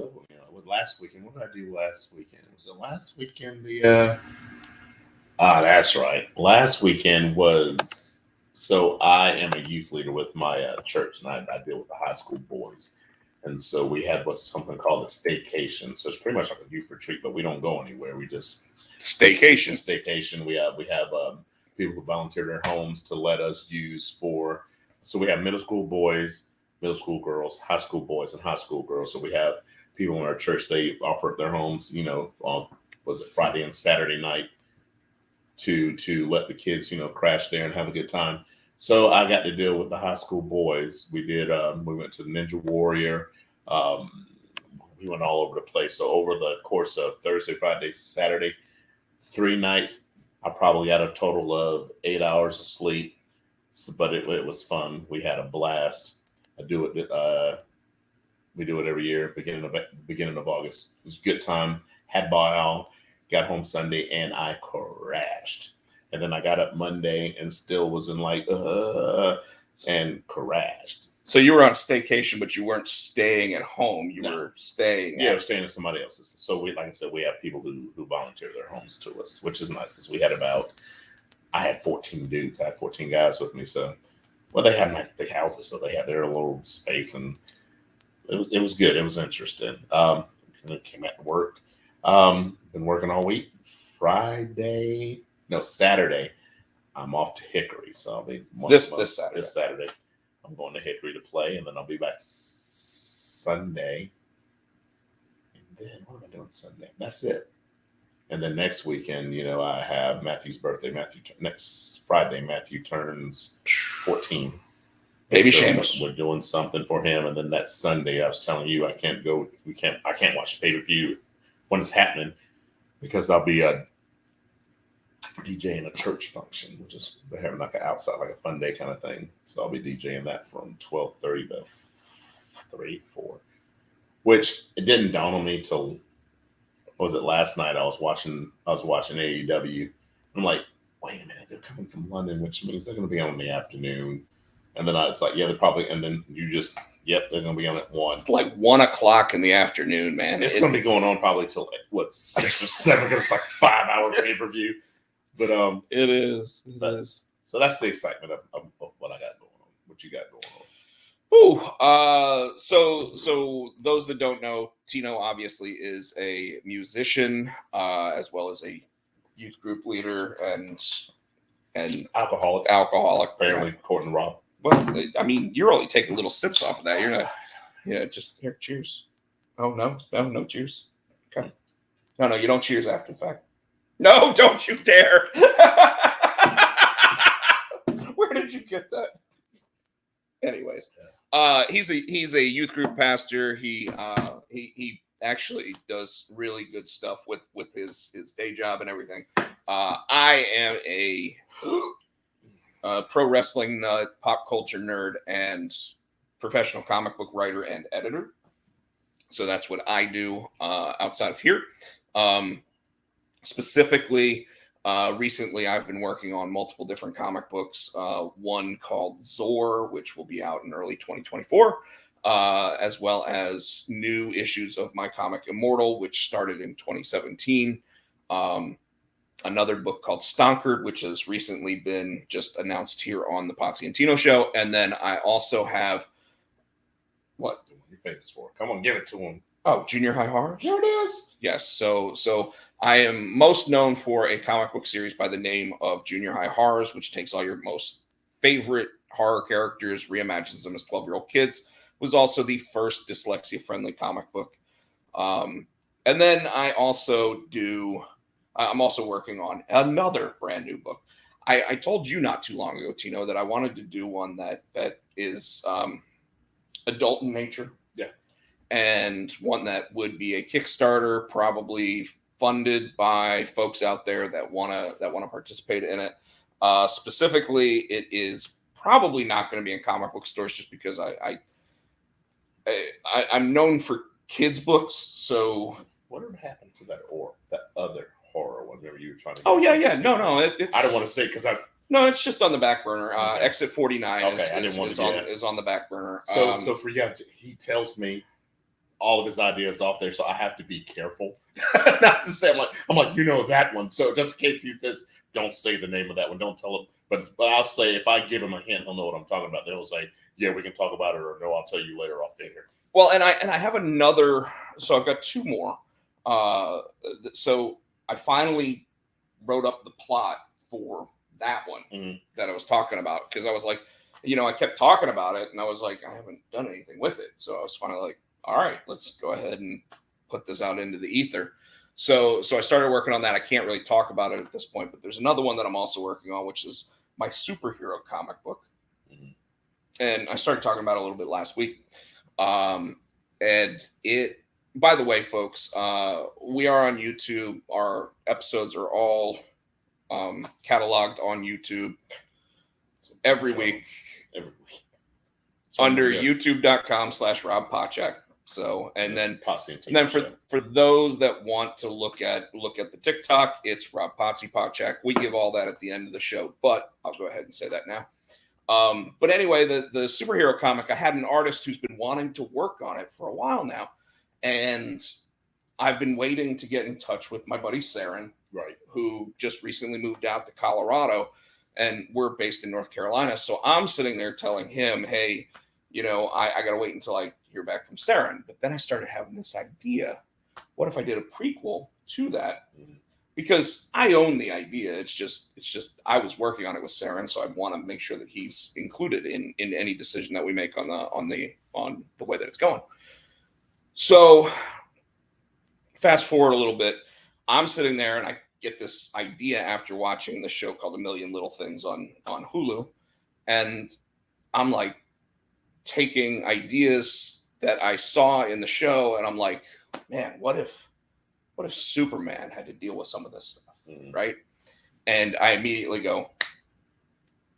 ago. With last weekend, what did I do last weekend? Was it last weekend? That's right. Last weekend was so I am a youth leader with my church, and I deal with the high school boys. And so we had what's something called a staycation. So it's pretty much like a youth retreat, but we don't go anywhere. We just Staycation. Staycation. We have people who volunteer their homes to let us use for. So we have middle school boys, middle school girls, high school boys, and high school girls. So we have people in our church. They offer up their homes, on was it Friday and Saturday night to let the kids, crash there and have a good time. So I got to deal with the high school boys. We went to the Ninja Warrior. We went all over the place. So over the course of Thursday, Friday, Saturday, 3 nights, I probably got a total of 8 hours of sleep. But it was fun. We had a blast. I do it. We do it every year, beginning of August. It was a good time. Had ball. Got home Sunday and I crashed. And then I got up Monday and still was in and crashed. So you were on a staycation, but you weren't staying at home. You were staying. Yeah, I was staying at somebody else's. So like I said, we have people who volunteer their homes to us, which is nice because I had 14 dudes. I had 14 guys with me. So, they have nice big houses, so they had their little space, and it was good. It was interesting. And then came back to work. Been working all week. Saturday, I'm off to Hickory, so I'll be this Saturday. This Saturday, I'm going to Hickory to play, and then I'll be back Sunday. And then what am I doing Sunday? That's it. And then next weekend, I have Matthew's birthday. Next Friday, Matthew turns 14. Baby so Seamus. We're doing something for him, and then that Sunday, I was telling you, I can't go. I can't watch the pay-per-view when it's happening because I'll be DJing a church function, which is they're having like an outside, like a fun day kind of thing. So I'll be DJing that from 12:30 to 3-4. Which it didn't dawn on me till was it last night? I was watching AEW. I'm like, wait a minute, they're coming from London, which means they're going to be on in the afternoon. And then it's like, yeah, they're probably. And then they're going to be on at 1. It's like 1:00 in the afternoon, man. It's going to be going on probably till 6 or 7 because it's like 5-hour pay-per-view. But it is. So that's the excitement of what I got going on. What you got going on? So those that don't know, Tino obviously is a musician, as well as a youth group leader and Alcoholic. Apparently, according to Rob. Well, I mean, you're only taking little sips off of that. You're not. Yeah, just here. Cheers. Oh no, cheers. Okay. No, you don't cheers after the fact. No, don't you dare. Where did you get that? Anyways, he's a youth group pastor. He actually does really good stuff with his day job and everything. I am a pro wrestling nut, pop culture nerd, and professional comic book writer and editor. So that's what I do outside of here. Specifically, recently I've been working on multiple different comic books. One called Zor, which will be out in early 2024, as well as new issues of my comic Immortal, which started in 2017. Another book called Stonkered, which has recently been just announced here on the Potsy and Tino show. And then I also have what? You're famous for. Come on, give it to him. Oh, Junior High Horrors? There it is. Yes. So I am most known for a comic book series by the name of Junior High Horrors, which takes all your most favorite horror characters, reimagines them as 12-year-old kids. It was also the first dyslexia-friendly comic book. And then I'm also working on another brand new book. I told you not too long ago, Tino, that I wanted to do one that is adult in nature. Yeah. And one that would be a Kickstarter, probably funded by folks out there that want to participate in it. Specifically, it is probably not going to be in comic book stores just because I'm known for kids books. So whatever happened to that other horror one that you were trying to? Oh yeah. No. It's I don't want to say because No, it's just on the back burner. Okay. Exit 49 is on the back burner. So for he tells me all of his ideas off there, so I have to be careful not to say I'm like you know that one. So just in case he says don't say the name of that one, don't tell him. But I'll say if I give him a hint, he'll know what I'm talking about. Then he'll say, yeah, we can talk about it, or no, I'll tell you later off air. Well, and I have another. So I've got two more. So I finally wrote up the plot for that one that I was talking about, because I was like, I kept talking about it, and I was like, I haven't done anything with it. So I was finally like, all right, let's go ahead and put this out into the ether. So I started working on that. I can't really talk about it at this point, but there's another one that I'm also working on, which is my superhero comic book. And I started talking about it a little bit last week. And it, by the way, folks, we are on YouTube. Our episodes are all cataloged on YouTube every week. Under youtube.com/Rob Pochak. So, and then for those that want to look at the TikTok, it's Rob Potsy Pochak. We give all that at the end of the show, but I'll go ahead and say that now. But anyway, the superhero comic, I had an artist who's been wanting to work on it for a while now, and I've been waiting to get in touch with my buddy Saren, right, who just recently moved out to Colorado, and we're based in North Carolina. So I'm sitting there telling him, hey, I got to wait until I hear back from Saren. But then I started having this idea. What if I did a prequel to that? Because I own the idea. It's just I was working on it with Saren, so I want to make sure that he's included in any decision that we make on the way that it's going. So fast forward a little bit. I'm sitting there and I get this idea after watching the show called A Million Little Things on Hulu. And I'm like taking ideas that I saw in the show, and I'm like, man, what if Superman had to deal with some of this stuff, right? And I immediately go,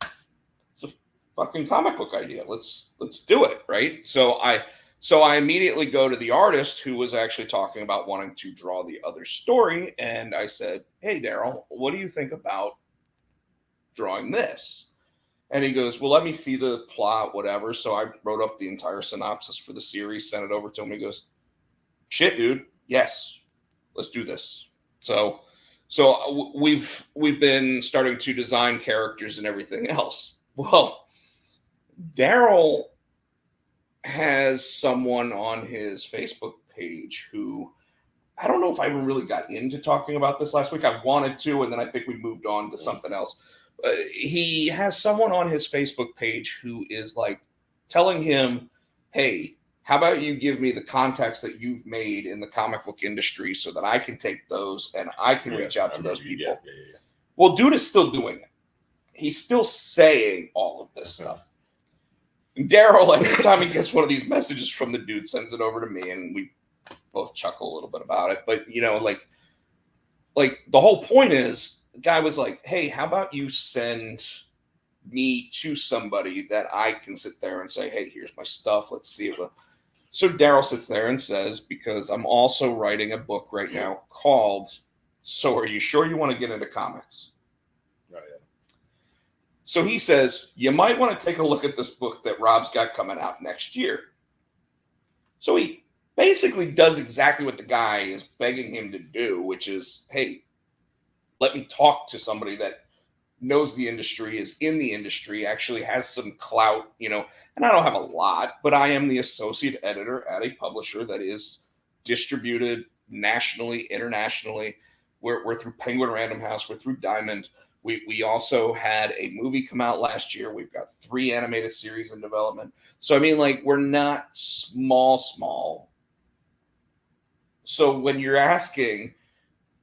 it's a fucking comic book idea. Let's do it, right? So I immediately go to the artist who was actually talking about wanting to draw the other story, and I said, hey, Daryl, what do you think about drawing this? And he goes, well, let me see the plot, whatever. So I wrote up the entire synopsis for the series, sent it over to him. He goes, shit, dude, yes, let's do this. So we've been starting to design characters and everything else. Well, Daryl has someone on his Facebook page who, I don't know if I even really got into talking about this last week. I wanted to, and then I think we moved on to something else. He has someone on his Facebook page who is like telling him, hey, how about you give me the contacts that you've made in the comic book industry so that I can take those and I can reach out to those people. Yeah. Well, dude is still doing it. He's still saying all of this stuff. Daryl, every time he gets one of these messages from the dude, sends it over to me, and we both chuckle a little bit about it. But, like the whole point is, the guy was like, hey, how about you send me to somebody that I can sit there and say, hey, here's my stuff. Let's see it. So Daryl sits there and says, because I'm also writing a book right now called, So Are You Sure You Want to Get Into Comics? Right. So he says, you might want to take a look at this book that Rob's got coming out next year. So he basically does exactly what the guy is begging him to do, which is, hey, let me talk to somebody that knows the industry, is in the industry, actually has some clout, and I don't have a lot, but I am the associate editor at a publisher that is distributed nationally, internationally. We're through Penguin Random House. We're through Diamond. We also had a movie come out last year. We've got 3 animated series in development. So, I mean, like, we're not small. So when you're asking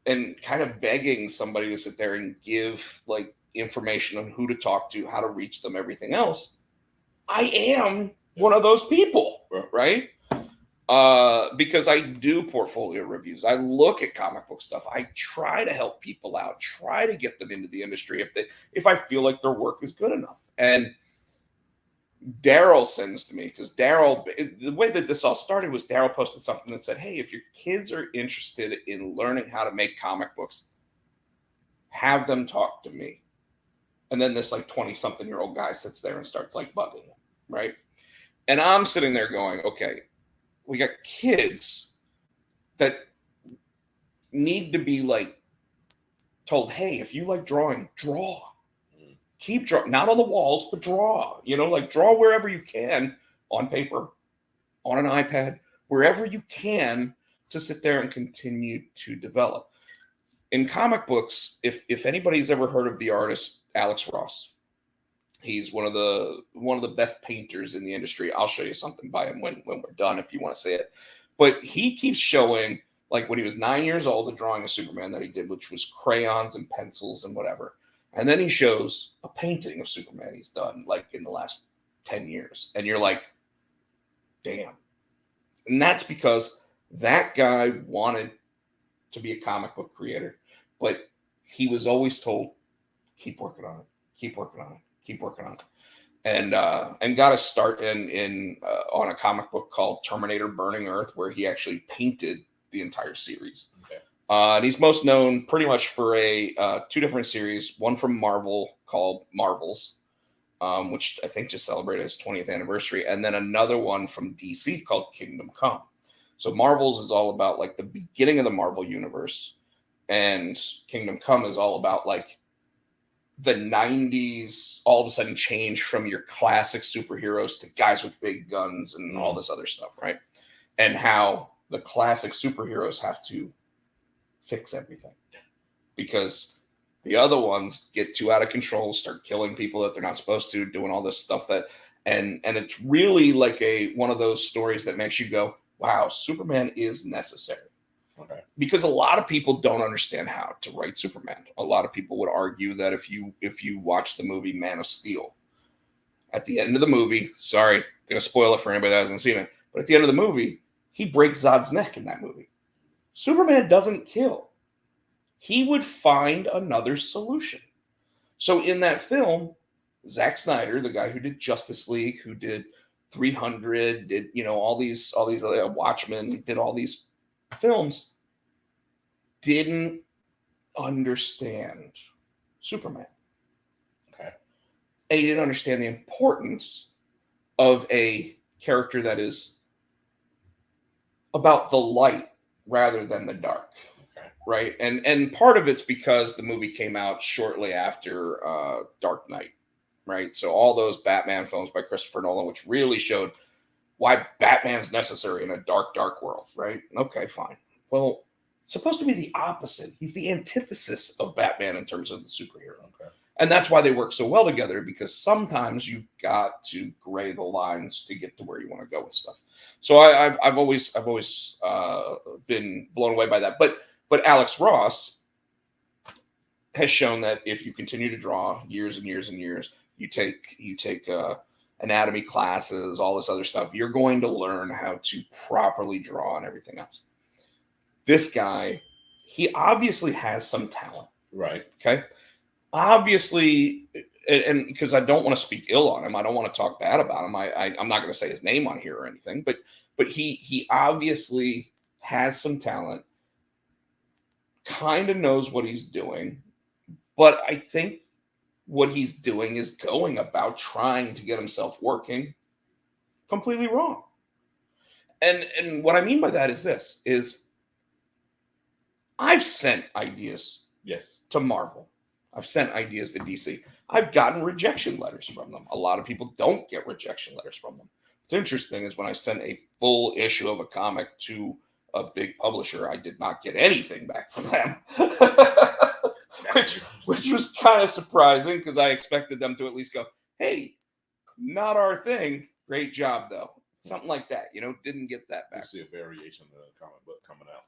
and kind of begging somebody to sit there and give like information on who to talk to, how to reach them, everything else, I am one of those people, right? Because I do portfolio reviews. I look at comic book stuff. I try to help people out, try to get them into the industry if I feel like their work is good enough. And Daryl sends to me, because the way that this all started was Daryl posted something that said, hey, if your kids are interested in learning how to make comic books, have them talk to me. And then this like 20-something-year-old guy sits there and starts like bugging him, right? And I'm sitting there going, okay, kids that need to be like told, hey, if you like drawing, draw. Keep drawing, not on the walls, but draw. Like draw wherever you can, on paper, on an iPad, wherever you can, to sit there and continue to develop. In comic books, if anybody's ever heard of the artist Alex Ross, he's one of the best painters in the industry. I'll show you something by him when we're done if you want to see it. But he keeps showing, like when he was 9 years old, a drawing of Superman that he did, which was crayons and pencils and whatever. And then he shows a painting of Superman he's done like in the last 10 years. And you're like, damn. And that's because that guy wanted to be a comic book creator, but he was always told, keep working on it, keep working on it, keep working on it. And got to start on a comic book called Terminator Burning Earth, where he actually painted the entire series. Okay. And he's most known pretty much for two different series, one from Marvel called Marvels, which I think just celebrated its 20th anniversary, and then another one from DC called Kingdom Come. So Marvels is all about like the beginning of the Marvel universe, and Kingdom Come is all about like the 90s all of a sudden change from your classic superheroes to guys with big guns and all this other stuff, right? And how the classic superheroes have to fix everything because the other ones get too out of control, start killing people that they're not supposed to, doing all this stuff and it's really like one of those stories that makes you go, wow, Superman is necessary. Okay. Because a lot of people don't understand how to write Superman. A lot of people would argue that if you watch the movie Man of Steel, at the end of the movie, sorry, gonna spoil it for anybody that hasn't seen it, but at the end of the movie, he breaks Zod's neck in that movie. Superman doesn't kill. He would find another solution. So in that film, Zack Snyder, the guy who did Justice League, who did 300, did all these other Watchmen, did all these films, didn't understand Superman. Okay. And he didn't understand the importance of a character that is about the light rather than the dark. Okay. Right? And part of it's because the movie came out shortly after Dark Knight. Right? So all those Batman films by Christopher Nolan, which really showed why Batman's necessary in a dark, dark world, right? Okay, fine. Well, it's supposed to be the opposite. He's the antithesis of Batman in terms of the superhero. Okay. And that's why they work so well together, because sometimes you've got to gray the lines to get to where you want to go with stuff. So I've always been blown away by that. But Alex Ross has shown that if you continue to draw years and years and years, you take anatomy classes, all this other stuff, you're going to learn how to properly draw and everything else. This guy, he obviously has some talent. Right. Okay. Obviously, and because I don't want to speak ill on him, I don't want to talk bad about him. I'm not going to say his name on here or anything, but he obviously has some talent, kind of knows what he's doing, but I think what he's doing is going about trying to get himself working completely wrong. And what I mean by that is this, is I've sent ideas to Marvel. I've sent ideas to DC. I've gotten rejection letters from them. A lot of people don't get rejection letters from them. What's interesting is when I sent a full issue of a comic to a big publisher, I did not get anything back from them. Which was kind of surprising because I expected them to at least go, hey, not our thing. Great job, though. Something like that, didn't get that back. You see a variation of the comic book coming out.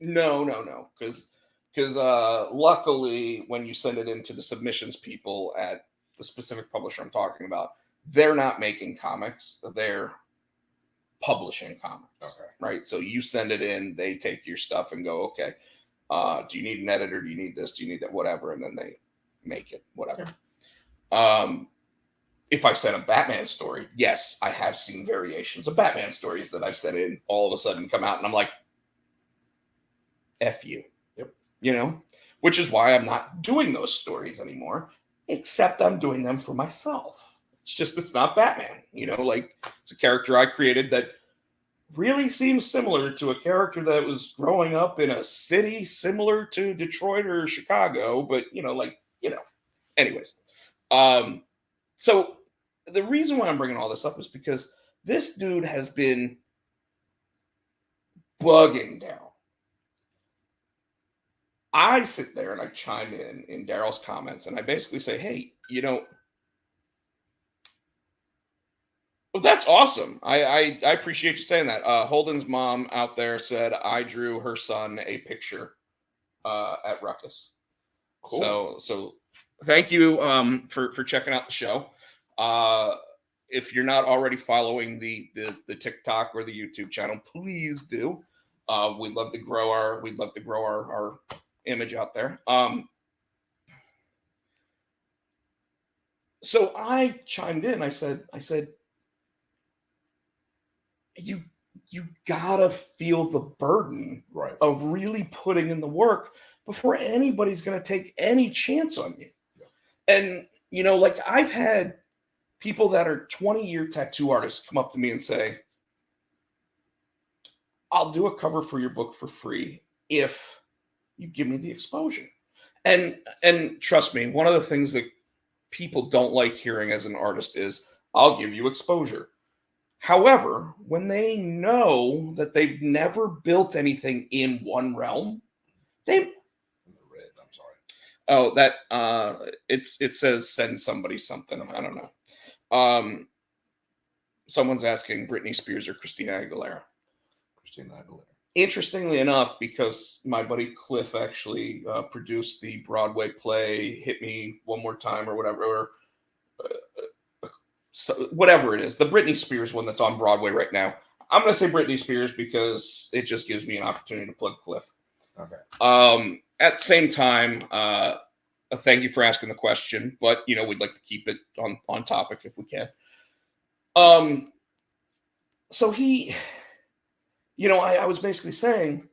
No. Because luckily, when you send it into the submissions people at the specific publisher I'm talking about, they're not making comics. They're publishing comics. Okay. Right? So you send it in, they take your stuff and go, okay, do you need an editor? Do you need this? Do you need that? Whatever. And then they make it, whatever. Yeah. If I sent a Batman story, yes, I have seen variations of Batman stories that I've sent in all of a sudden come out. And I'm like, F you. Yep. Which is why I'm not doing those stories anymore, except I'm doing them for myself. It's not Batman, like it's a character I created that really seems similar to a character that was growing up in a city similar to Detroit or Chicago, but anyways. So the reason why I'm bringing all this up is because this dude has been bugging down. I sit there and I chime in Daryl's comments, and I basically say, hey, well, that's awesome. I appreciate you saying that. Holden's mom out there said I drew her son a picture at Ruckus. Cool. So thank you for checking out the show. If you're not already following the TikTok or the YouTube channel, please do. We'd love to grow our image out there. So I chimed in. I said, you gotta feel the burden of really putting in the work before anybody's gonna take any chance on you. Yeah. And like I've had people that are 20-year tattoo artists come up to me and say, I'll do a cover for your book for free if you give me the exposure. And trust me, one of the things that people don't like hearing as an artist is, I'll give you exposure. However, when they know that they've never built anything in one realm, I'm sorry. Oh, that it says send somebody something. I don't know. Someone's asking Britney Spears or Christina Aguilera. Interestingly enough, because my buddy Cliff actually produced the Broadway play "Hit Me One More Time" or whatever, whatever it is, the Britney Spears one that's on Broadway right now. I'm going to say Britney Spears because it just gives me an opportunity to plug Cliff. Okay. At the same time, thank you for asking the question, but we'd like to keep it on topic if we can. So he, I was basically saying,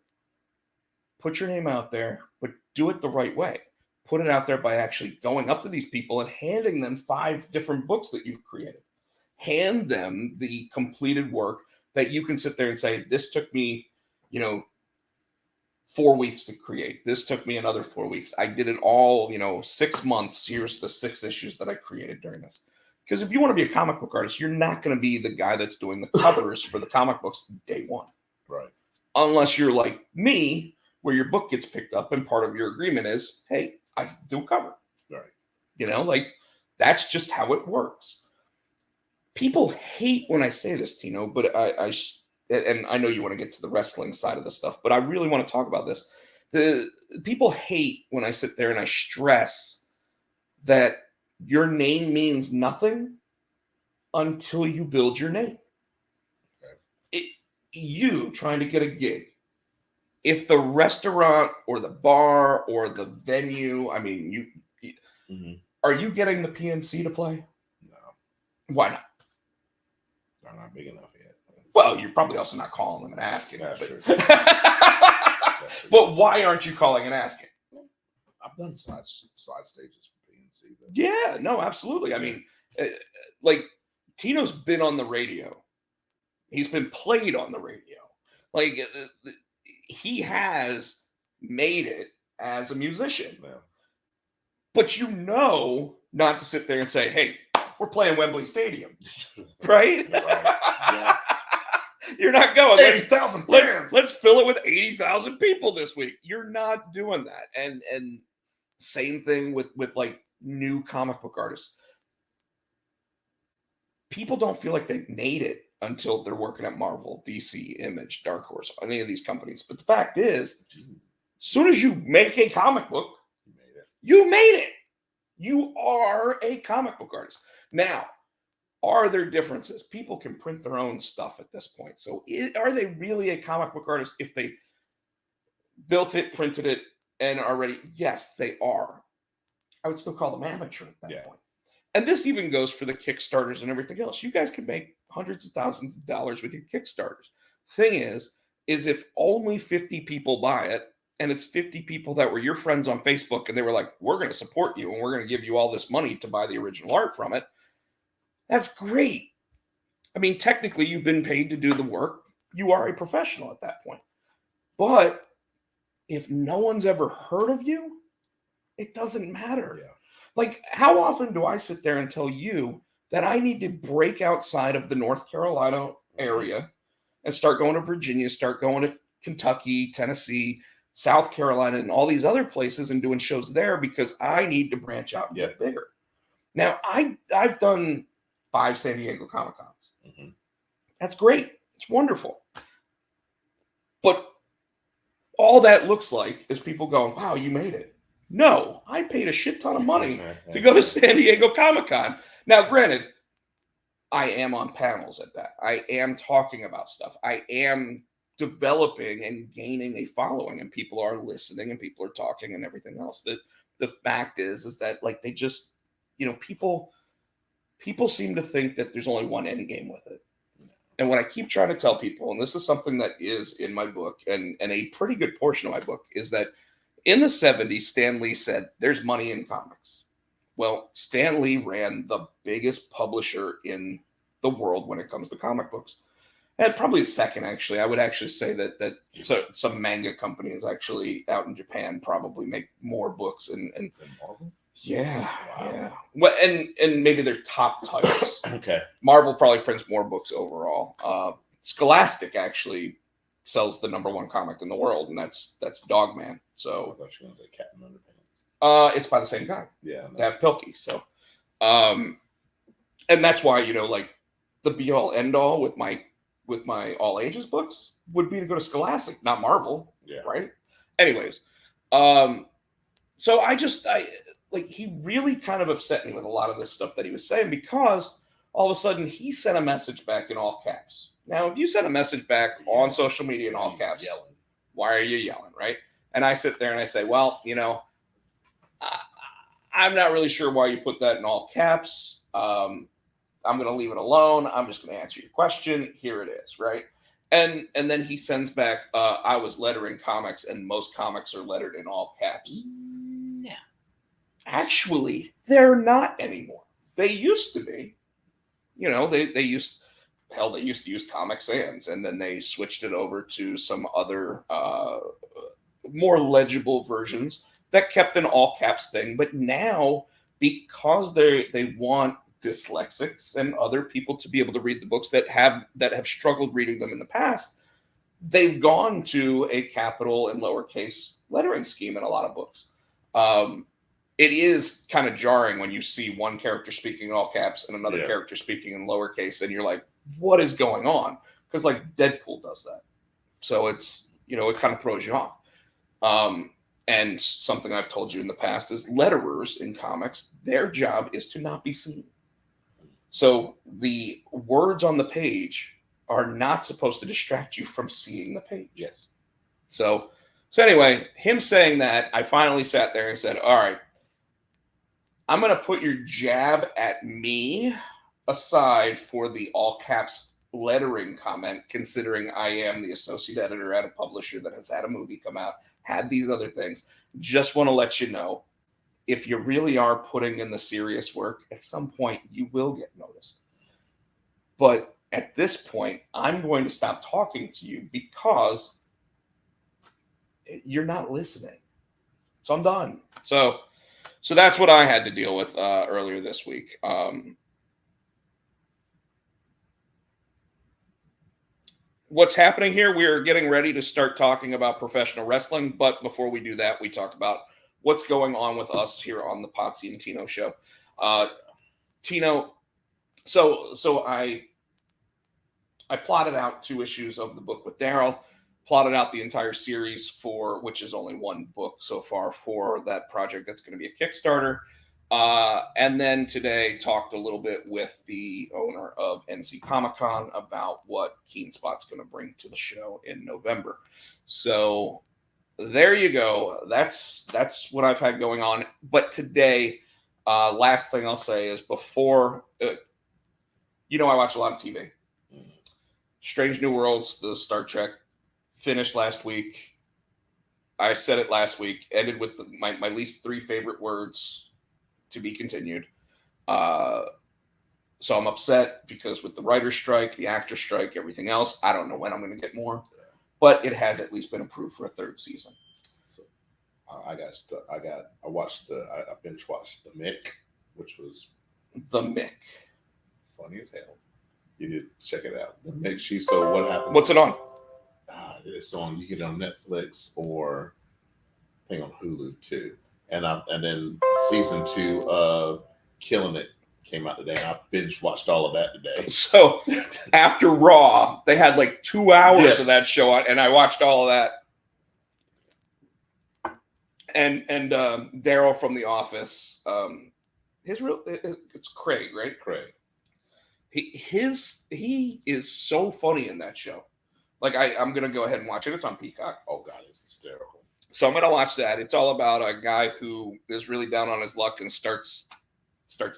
put your name out there, but do it the right way. Put it out there by actually going up to these people and handing them 5 different books that you've created. Hand them the completed work that you can sit there and say, this took me, 4 weeks to create. This took me another 4 weeks. I did it all, 6 months. Here's the 6 issues that I created during this. Because if you want to be a comic book artist, you're not going to be the guy that's doing the covers for the comic books day one. Right. Unless you're like me, where your book gets picked up and part of your agreement is, hey, I do a cover. Right. That's just how it works. People hate when I say this, Tino, but and I know you want to get to the wrestling side of the stuff, but I really want to talk about this. The people hate when I sit there and I stress that your name means nothing until you build your name. Okay. You trying to get a gig, if the restaurant or the bar or the venue, are you getting the PNC to play? No. Why not? They're not big enough yet. Well, you're probably also not calling them and asking. Yeah, sure. But why aren't you calling and asking? I've done side stages for PNC. Yeah, no, absolutely. Tino's been on the radio. He's been played on the radio. He has made it as a musician. Yeah. But not to sit there and say, hey, we're playing Wembley Stadium. Right? Yeah. You're not going 80,000 fans. Let's fill it with 80,000 people this week. You're not doing that. And same thing with new comic book artists. People don't feel like they've made it until they're working at Marvel, DC, Image, Dark Horse, any of these companies. But the fact is, as soon as you make a comic book, you made it. You are a comic book artist. Now, are there differences? People can print their own stuff at this point. So are they really a comic book artist if they built it, printed it, and are ready? Yes, they are. I would still call them amateur at that point. And this even goes for the Kickstarters and everything else. You guys can make hundreds of thousands of dollars with your Kickstarters. Thing is if only 50 people buy it, and it's 50 people that were your friends on Facebook, and they were like, we're going to support you, and we're going to give you all this money to buy the original art from it, that's great. Technically, you've been paid to do the work, you are a professional at that point. But if no one's ever heard of you, it doesn't matter. Yeah. Like, how often do I sit there and tell you that I need to break outside of the North Carolina area and start going to Virginia, start going to Kentucky, Tennessee, South Carolina, and all these other places and doing shows there because I need to branch out and get bigger. Now, I've done 5 San Diego Comic Cons. Mm-hmm. That's great. It's wonderful. But all that looks like is people going, wow, you made it. No, I paid a shit ton of money to go to San Diego Comic Con. Now, granted, I am on panels at that. I am talking about stuff. I am developing and gaining a following, and people are listening and people are talking and everything else. The fact is that like they just, people seem to think that there's only one end game with it. And what I keep trying to tell people, and this is something that is in my book and a pretty good portion of my book, is that in the 70s, Stan Lee said, there's money in comics. Well, Stan Lee ran the biggest publisher in the world when it comes to comic books. And probably a second, actually. I would actually say that some manga companies actually out in Japan probably make more books. And Marvel? Yeah, Wow. yeah. Well, and maybe their top titles. Okay. Marvel probably prints more books overall. Scholastic actually sells the #1 comic in the world, and that's Dogman. So I thought you were going to say Captain Underpants. it's by the same guy. Yeah. They have Pilkey. So, and that's why like the be all end all with my all ages books would be to go to Scholastic, not Marvel. Yeah. Right. Anyways, so I like he really kind of upset me with a lot of this stuff that he was saying because all of a sudden he sent a message back in all caps. Now, if you send a message back on social media in all caps, yelling. Why are you yelling, right? And I sit there and I say, well, I'm not really sure why you put that in all caps. I'm going to leave it alone. I'm just going to answer your question. Here it is, right? And then he sends back, I was lettering comics, and most comics are lettered in all caps. No. Actually, they're not anymore. They used to be. They used to use Comic Sans, and then they switched it over to some other more legible versions that kept an all caps thing. But now, because they want dyslexics and other people to be able to read the books that have struggled reading them in the past, they've gone to a capital and lowercase lettering scheme in a lot of books. It is kind of jarring when you see one character speaking in all caps and another character speaking in lowercase, and you're like, what is going on? Because like Deadpool does that. So it's, it kind of throws you off. And something I've told you in the past is letterers in comics, their job is to not be seen. So the words on the page are not supposed to distract you from seeing the page. Yes. So anyway, him saying that, I finally sat there and said, all right, I'm going to put your jab at me aside for the all caps lettering comment, considering I am the associate editor at a publisher that has had a movie come out, had these other things. Just want to let you know, if you really are putting in the serious work, at some point you will get noticed. But at this point, I'm going to stop talking to you because you're not listening. So I'm done. So that's what I had to deal with earlier this week. What's happening here? We are getting ready to start talking about professional wrestling. But before we do that, we talk about what's going on with us here on the Potsy and Tino show. Tino, so I plotted out 2 issues of the book with Daryl, plotted out the entire series which is only 1 book so far for that project that's going to be a Kickstarter. And then today talked a little bit with the owner of NC Comic Con about what Keen Spot's going to bring to the show in November. So there you go. That's what I've had going on. But today, last thing I'll say is before, I watch a lot of TV. Strange New Worlds, the Star Trek, finished last week. I said it last week, ended with my least 3 favorite words, to be continued. So I'm upset because with the writer's strike, the actor strike, everything else, I don't know when I'm going to get more. But it has at least been approved for a third season. So I binge watched The Mick, which was The Mick. funny as hell. You need to check it out. The Mick. So what happens? What's it on? It's on. You get it on Netflix or I think on Hulu too. And then season 2 of Killing It came out today. And I binge watched all of that today. So after Raw, they had like 2 hours of that show on, and I watched all of that. And Daryl from The Office, it's Craig, right? Craig. He is so funny in that show. Like I'm gonna go ahead and watch it. It's on Peacock. Oh God, it's hysterical. So I'm gonna watch that. It's all about a guy who is really down on his luck and starts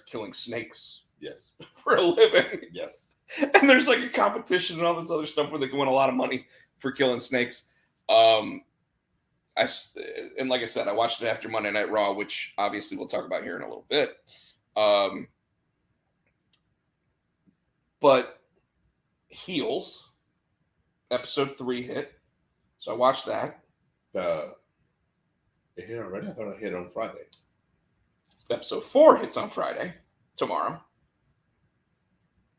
killing snakes. Yes. For a living. Yes. And there's like a competition and all this other stuff where they can win a lot of money for killing snakes. And like I said, I watched it after Monday Night Raw, which obviously we'll talk about here in a little bit. But Heels, episode 3 hit. So I watched that. It hit already? I thought it hit on Friday. Episode 4 hits on Friday, tomorrow.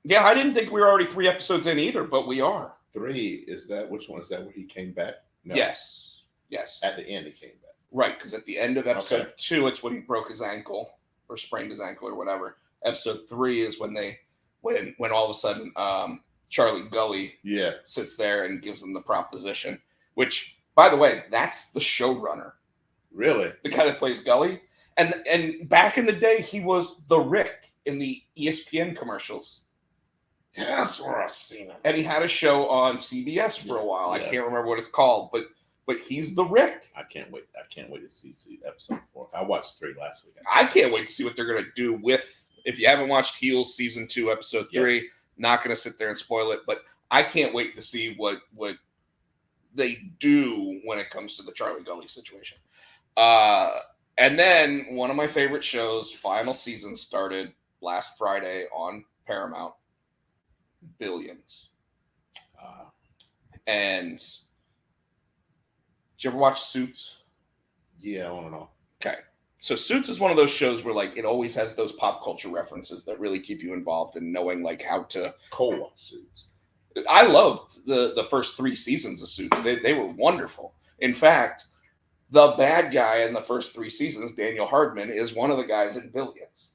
Yeah, I didn't think we were already 3 episodes in either, but we are. 3, which one is that where he came back? No. Yes. At the end he came back. Right, because at the end of episode 2, it's when he broke his ankle or sprained his ankle or whatever. Episode 3 is when all of a sudden Charlie Gully sits there and gives them the proposition, which, by the way, that's the showrunner. Really? The guy that plays Gully. And back in the day, he was the Rick in the ESPN commercials. That's where I've seen him. And he had a show on CBS for a while. Yeah. I can't remember what it's called, but he's the Rick. I can't wait to see episode 4. I watched 3 last week. I can't wait to see what they're going to do with. If you haven't watched Heels season 2, episode 3, not going to sit there and spoil it, but I can't wait to see what they do when it comes to the Charlie Gully situation. And then one of my favorite shows, final season, started last Friday on Paramount. Billions. And did you ever watch Suits? Yeah, I want to know. Okay. So Suits is one of those shows where like it always has those pop culture references that really keep you involved in knowing like how to Suits. I loved the first 3 seasons of Suits. They were wonderful. In fact, the bad guy in the first 3 seasons, Daniel Hardman, is one of the guys in Billions.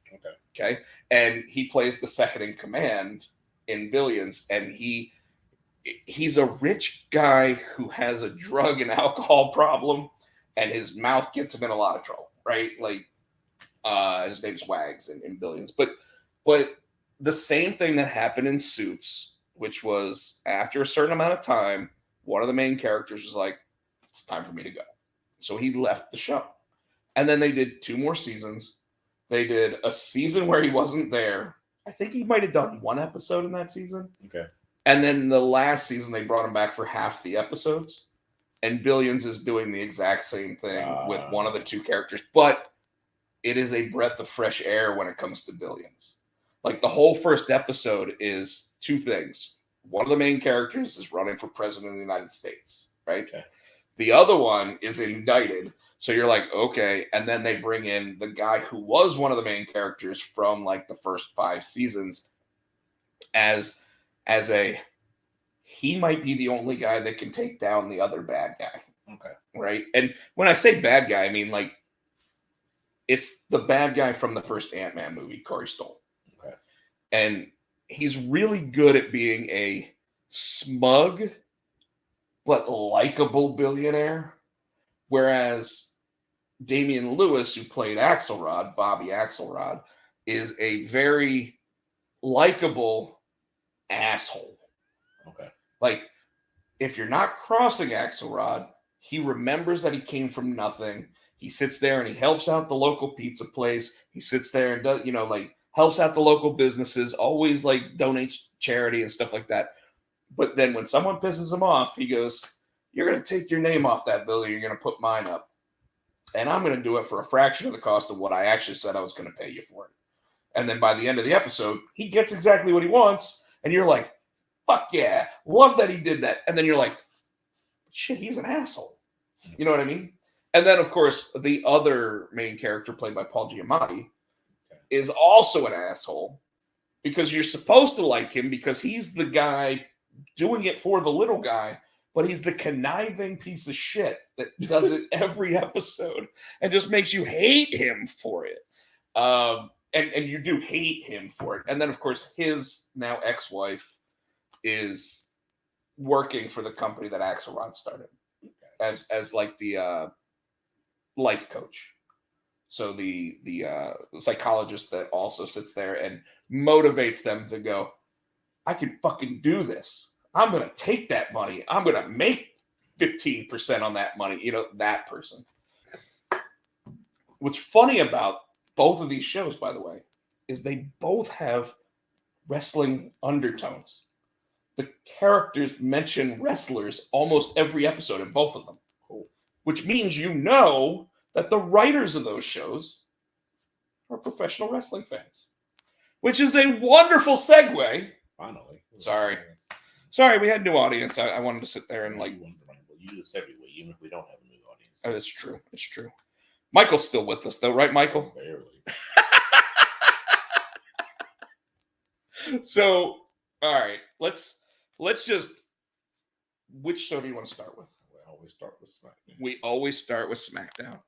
Okay. And he plays the second in command in Billions, and he's a rich guy who has a drug and alcohol problem, and his mouth gets him in a lot of trouble, right? Like his name's Wags in Billions. But the same thing that happened in Suits, which was after a certain amount of time, one of the main characters was like, it's time for me to go. So he left the show. And then they did 2 more seasons. They did a season where he wasn't there. I think he might have done 1 episode in that season. Okay. And then the last season, they brought him back for half the episodes. And Billions is doing the exact same thing with one of the 2 characters. But it is a breath of fresh air when it comes to Billions. Like the whole first episode is 2 things. One of the main characters is running for president of the United States, right? Okay. The other one is indicted. So you're like, okay. And then they bring in the guy who was one of the main characters from like the first 5 seasons as he might be the only guy that can take down the other bad guy. Okay. Right. And when I say bad guy, I mean like it's the bad guy from the first Ant-Man movie, Corey Stoll. Okay. And he's really good at being a smug but likable billionaire. Whereas Damian Lewis, who played Axelrod, Bobby Axelrod, is a very likable asshole. Okay. Like, if you're not crossing Axelrod, he remembers that he came from nothing. He sits there and he helps out the local pizza place. He sits there and does, like helps out the local businesses, always like donates charity and stuff like that. But then when someone pisses him off, he goes, you're going to take your name off that bill. You're going to put mine up. And I'm going to do it for a fraction of the cost of what I actually said I was going to pay you for it. And then by the end of the episode, he gets exactly what he wants. And you're like, fuck yeah, love that he did that. And then you're like, shit, he's an asshole. You know what I mean? And then, of course, the other main character played by Paul Giamatti is also an asshole because you're supposed to like him because he's the guy doing it for the little guy, but he's the conniving piece of shit that does it every episode and just makes you hate him for it. And you do hate him for it. And then, of course, his now ex-wife is working for the company that Axelrod started as like the life coach. So the psychologist that also sits there and motivates them to go, I can fucking do this. I'm going to take that money. I'm going to make 15% on that money. You know, that person. What's funny about both of these shows, by the way, is they both have wrestling undertones. The characters mention wrestlers almost every episode in both of them. Cool. Which means you know that the writers of those shows are professional wrestling fans. Which is a wonderful segue. Finally. Sorry, we had a new audience. I wanted to sit there and like... You do this every week, even if we don't have a new audience. Oh, it's true. It's true. Michael's still with us, though, right, Michael? Barely. So, all right, let's just. Which show do you want to start with? We always start with SmackDown. We always start with SmackDown.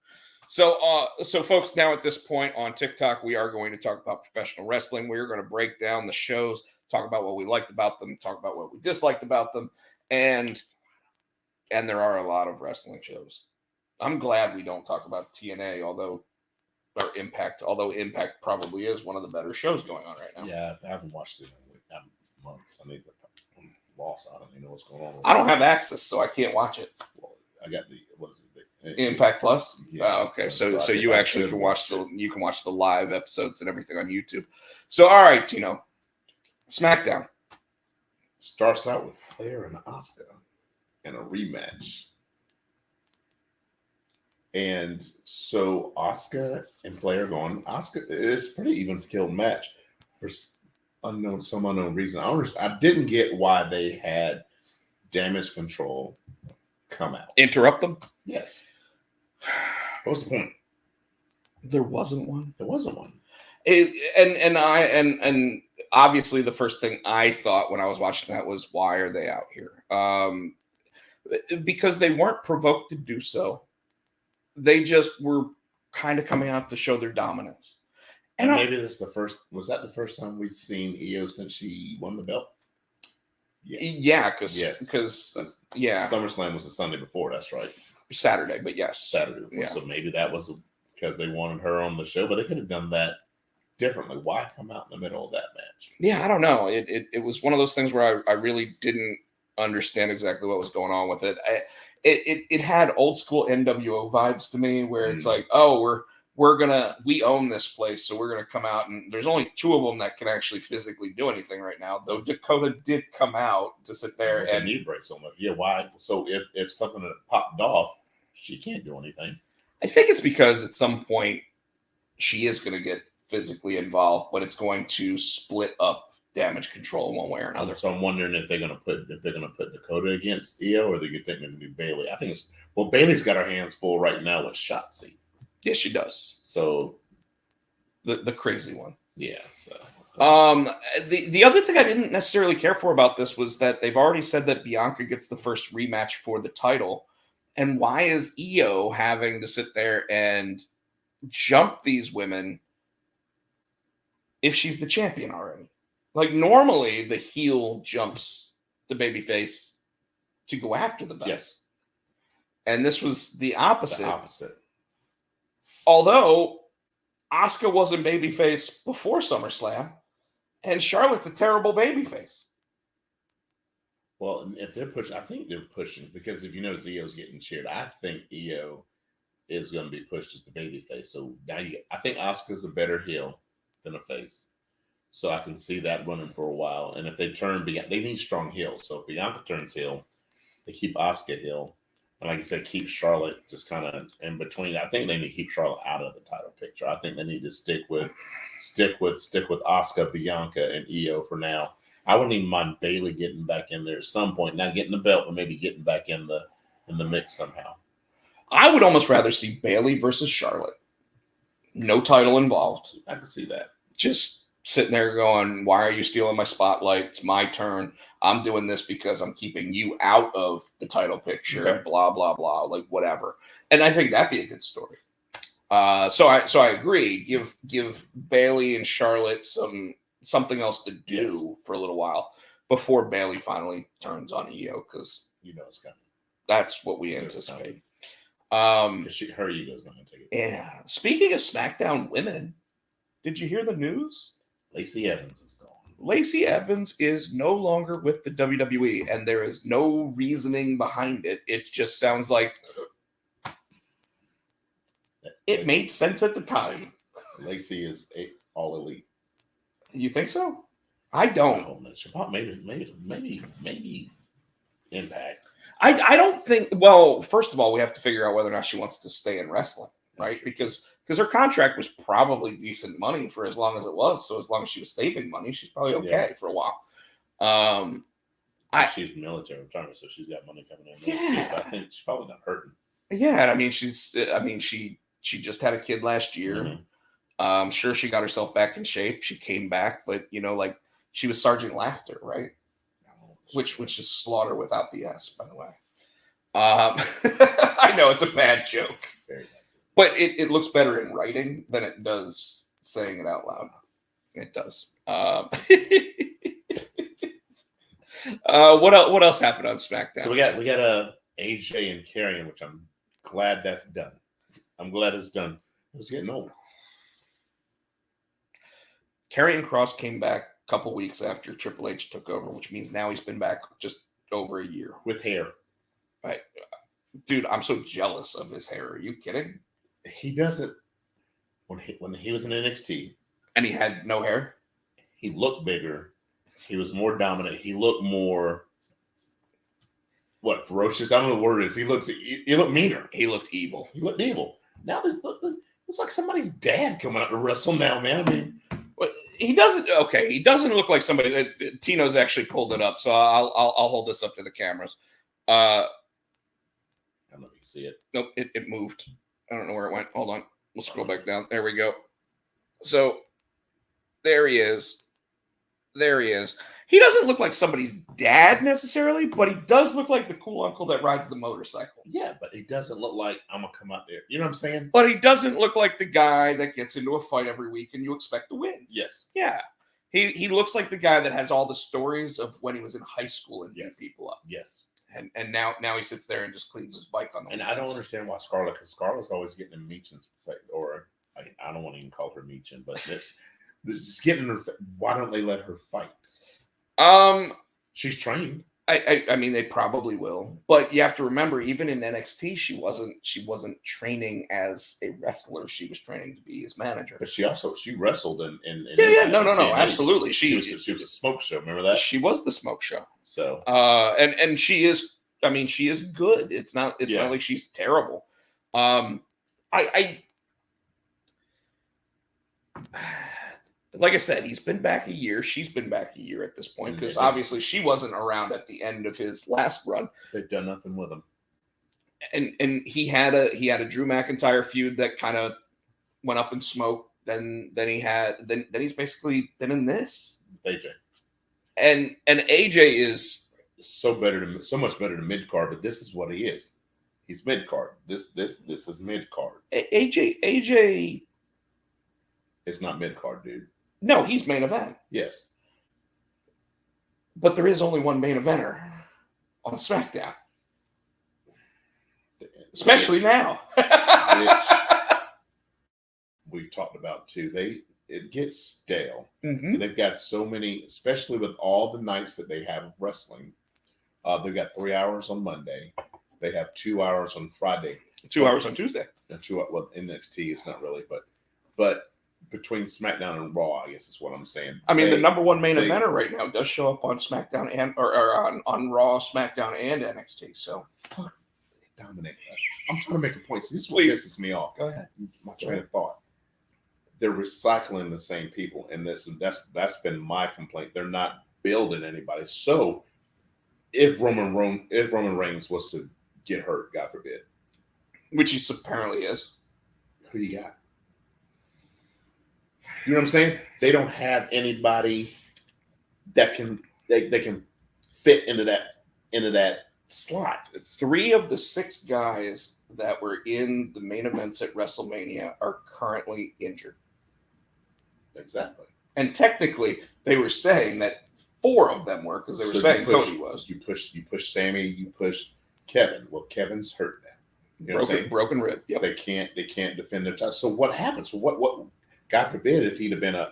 So folks, now at this point on TikTok, we are going to talk about professional wrestling. We're going to break down the shows, talk about what we liked about them, talk about what we disliked about them, and there are a lot of wrestling shows. I'm glad we don't talk about TNA, although Impact probably is one of the better shows going on right now. Yeah, I haven't watched it in months. I'm lost. I don't even know what's going on. I don't have access, so I can't watch it. Well, I got the Impact Plus. Yeah, okay, so you actually can watch the live episodes and everything on YouTube. So all right, Tino, SmackDown starts out with Flair and Asuka in a rematch. And so Asuka and Flair going. Asuka, it's a pretty even killed match for some unknown reason. I didn't get why they had Damage Control come out. Interrupt them? Yes. What was the point? There wasn't one. There wasn't one. And obviously the first thing I thought when I was watching that was, why are they out here? Because they weren't provoked to do so. They just were kind of coming out to show their dominance. And maybe this is was that the first time we've seen Io since she won the belt? Yes. Yeah, because SummerSlam was the Sunday before, that's right. Saturday, but yes. Saturday before. Yeah. So maybe that was because they wanted her on the show, but they could have done that differently. Why come out in the middle of that match? Yeah, I don't know. It was one of those things where I really didn't understand exactly what was going on with it. It had old school NWO vibes to me, where it's like, oh, we own this place, so we're gonna come out, and there's only two of them that can actually physically do anything right now. Though Dakota did come out to sit there and knee break so much. Yeah, why? So if something had popped off, she can't do anything. I think it's because at some point she is going to get physically involved, but it's going to split up Damage Control one way or another. So I'm wondering if they're going to put Dakota against Io, or they're going to do Bayley. I think Bayley's got her hands full right now with Shotzi. Yes, she does. So the crazy one. Yeah. So the other thing I didn't necessarily care for about this was that they've already said that Bianca gets the first rematch for the title. And why is Io having to sit there and jump these women if she's the champion already? Like, normally the heel jumps the babyface to go after the belt. Yes. And this was the opposite. The opposite. Although Asuka wasn't babyface before SummerSlam, and Charlotte's a terrible babyface. Well, if they're pushing, I think they're pushing, because if you notice Io's getting cheered, I think Io is going to be pushed as the babyface. So now I think Asuka's a better heel than a face. So I can see that running for a while. And if they they need strong heels. So if Bianca turns heel, they keep Asuka heel. And like I said, keep Charlotte just kind of in between. I think they need to keep Charlotte out of the title picture. departure. I think they need to stick with Asuka, Bianca, and Io for now. I wouldn't even mind Bailey getting back in there at some point, not getting the belt, but maybe getting back in the mix somehow. I would almost rather see Bailey versus Charlotte. No title involved. I can see that. Just sitting there going, why are you stealing my spotlight? It's my turn. I'm doing this because I'm keeping you out of the title picture. Okay. Blah, blah, blah. Like, whatever. And I think that'd be a good story. So I agree. Give Bailey and Charlotte something else to do for a little while before Bailey finally turns on Io, because it's coming. That's what we anticipate. Her ego's not gonna take it. Yeah. Speaking of SmackDown women, did you hear the news? Lacey Evans is gone. Lacey Evans is no longer with the WWE, and there is no reasoning behind it. It just sounds like it made sense at the time. Lacey is all elite. You think so? I don't. Maybe Impact. I don't think. Well, first of all, we have to figure out whether or not she wants to stay in wrestling, right? Because her contract was probably decent money for as long as it was. So as long as she was saving money, she's probably okay for a while. She's military retirement, so she's got money coming in. Yeah, so I think she's probably not hurting. Yeah, and I mean, she just had a kid last year. Mm-hmm. I'm sure she got herself back in shape. She came back, but like she was Sergeant Laughter, right? Which is slaughter without the S, by the way. I know it's a bad joke, but it looks better in writing than it does saying it out loud. It does. What else happened on SmackDown? So we got AJ and Karrion, which I'm glad that's done. I'm glad it's done. It was getting old. Karrion Kross came back a couple weeks after Triple H took over, which means now he's been back just over a year with hair. Right, dude, I'm so jealous of his hair. Are you kidding? He doesn't. When he was in NXT, and he had no hair, he looked bigger. He was more dominant. He looked more ferocious. I don't know what the word is. He looked meaner. He looked evil. Now it's like somebody's dad coming out to wrestle now, man. I mean, he doesn't. Okay, he doesn't look like somebody that Tino's actually pulled it up. So I'll hold this up to the cameras. I don't know if you can see it. Nope, it moved. I don't know where it went. Hold on. We'll scroll back down. There we go. So there he is. He doesn't look like somebody's dad necessarily, but he does look like the cool uncle that rides the motorcycle. Yeah, but he doesn't look like I'm going to come out there. You know what I'm saying? But he doesn't look like the guy that gets into a fight every week and you expect to win. Yes. Yeah. He looks like the guy that has all the stories of when he was in high school and beat people up. Yes. And now he sits there and just cleans his bike on the weekends. I don't understand why Scarlett, because Scarlett's always getting in Meechin's, or I don't want to even call her Meechin, but just getting her. Why don't they let her fight? She's trained. I mean, they probably will, but you have to remember, even in NXT, she wasn't training as a wrestler. She was training to be his manager. But she wrestled in no, absolutely. She was a smoke show. Remember that? She was the smoke show. So and she is. I mean, she is good. It's not like she's terrible. Like I said, he's been back a year. She's been back a year at this point because obviously she wasn't around at the end of his last run. They've done nothing with him. And he had a Drew McIntyre feud that kind of went up in smoke. Then he's basically been in this. AJ. And AJ is so much better than mid card, but this is what he is. He's mid card. This is mid card. AJ. It's not mid card, dude. No, he's main event. Yes. But there is only one main eventer on SmackDown. Especially now. We've talked about too. It gets stale. Mm-hmm. And they've got so many, especially with all the nights that they have of wrestling. They've got 3 hours on Monday. They have 2 hours on Friday. 2 hours on Tuesday. NXT is not really, but between SmackDown and Raw, I guess is what I'm saying. I mean, the number one main eventer right now does show up on SmackDown or on Raw, SmackDown, and NXT. So dominate that. I'm trying to make a point. So this is what pisses me off. Go ahead. My train of thought. they're recycling the same people, and that's been my complaint. They're not building anybody. So if Roman Reigns was to get hurt, God forbid, which he apparently is, who you got? You know what I'm saying? They don't have anybody that they can fit into that slot. 3 of the 6 guys that were in the main events at WrestleMania are currently injured. Exactly. And technically, they were saying that 4 of them were, because they were saying Cody was. You push Sammy, you push Kevin. Well, Kevin's hurt now. You know what I'm saying? Broken rib. Yep. They can't defend their title. So what happens? What? God forbid if he'd have been a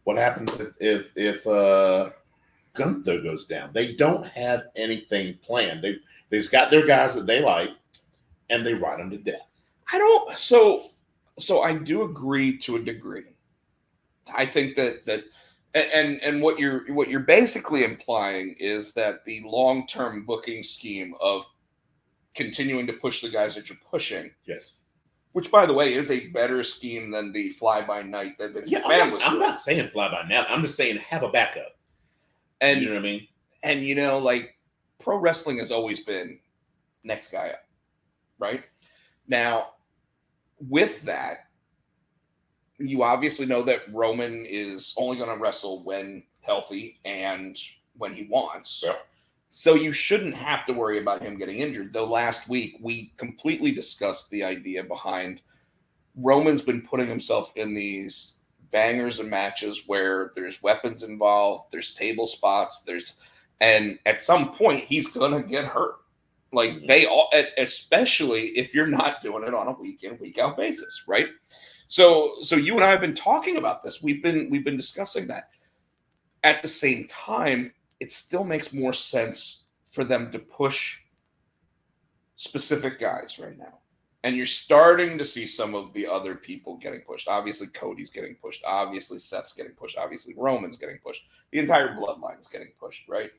what happens if Gunther goes down? They don't have anything planned. They've got their guys that they like, and they ride them to death. I don't. So I do agree to a degree. I think that and what you're basically implying is that the long-term booking scheme of continuing to push the guys that you're pushing, yes, which by the way is a better scheme than the fly-by-night that Vince McMahon was doing. I'm not saying fly-by-night. I'm just saying have a backup. And you know what I mean? And like pro wrestling has always been next guy up, right? Now, with that, you obviously know that Roman is only going to wrestle when healthy and when he wants. Yeah. So you shouldn't have to worry about him getting injured. Though last week we completely discussed the idea behind Roman's been putting himself in these bangers and matches where there's weapons involved, there's table spots, and at some point he's going to get hurt. Like they all, especially if you're not doing it on a week in, week out basis, right? So you and I have been talking about this. We've been discussing that. At the same time, it still makes more sense for them to push specific guys right now. And you're starting to see some of the other people getting pushed. Obviously, Cody's getting pushed. Obviously, Seth's getting pushed. Obviously, Roman's getting pushed. The entire bloodline is getting pushed, right?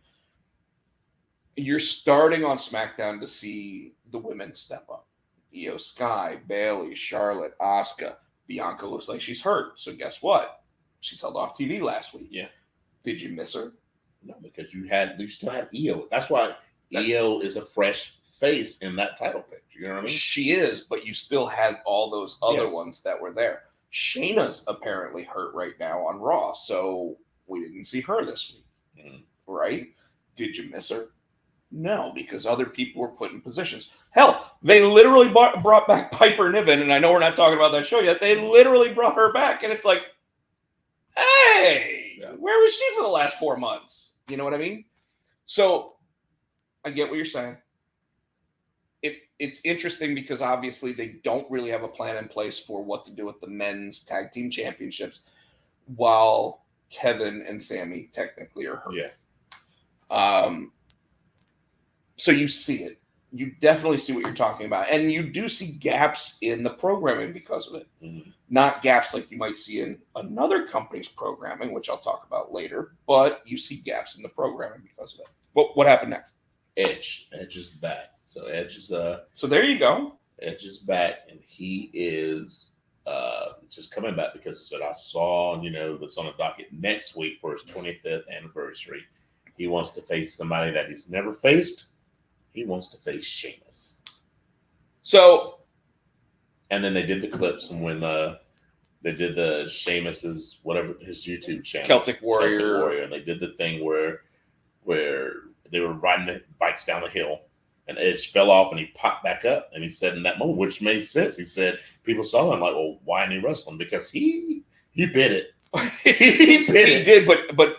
You're starting on SmackDown to see the women step up. Io Sky, Bayley, Charlotte, Asuka. Bianca looks like she's hurt. So guess what? She's held off TV last week. Yeah. Did you miss her? No, because you still have Io. That's why Io is a fresh face in that title picture. You know what I mean? She is, but you still had all those other ones that were there. Shayna's apparently hurt right now on Raw, so we didn't see her this week. Right? Did you miss her? No, because other people were put in positions. Hell, they literally brought back Piper Niven, and I know we're not talking about that show yet. They literally brought her back, and it's like, hey, where was she for the last 4 months? You know what I mean? So I get what you're saying. It's interesting because obviously they don't really have a plan in place for what to do with the men's tag team championships while Kevin and Sammy technically are hurt. Yeah. So you see it. You definitely see what you're talking about. And you do see gaps in the programming because of it. Mm-hmm. Not gaps like you might see in another company's programming, which I'll talk about later, but you see gaps in the programming because of it. What happened next? Edge is back. So Edge is So there you go. Edge is back, and he is just coming back because he said, I saw, that's on the docket next week for his 25th anniversary. He wants to face somebody that he's never faced. He wants to face Sheamus. So, and then they did the clips from when they did the Sheamus's whatever his YouTube channel, Celtic Warrior, and they did the thing where they were riding the bikes down the hill, and Edge fell off, and he popped back up, and he said in that moment, which made sense. He said people saw him like, well, why isn't he wrestling? Because he bit it. He did, but.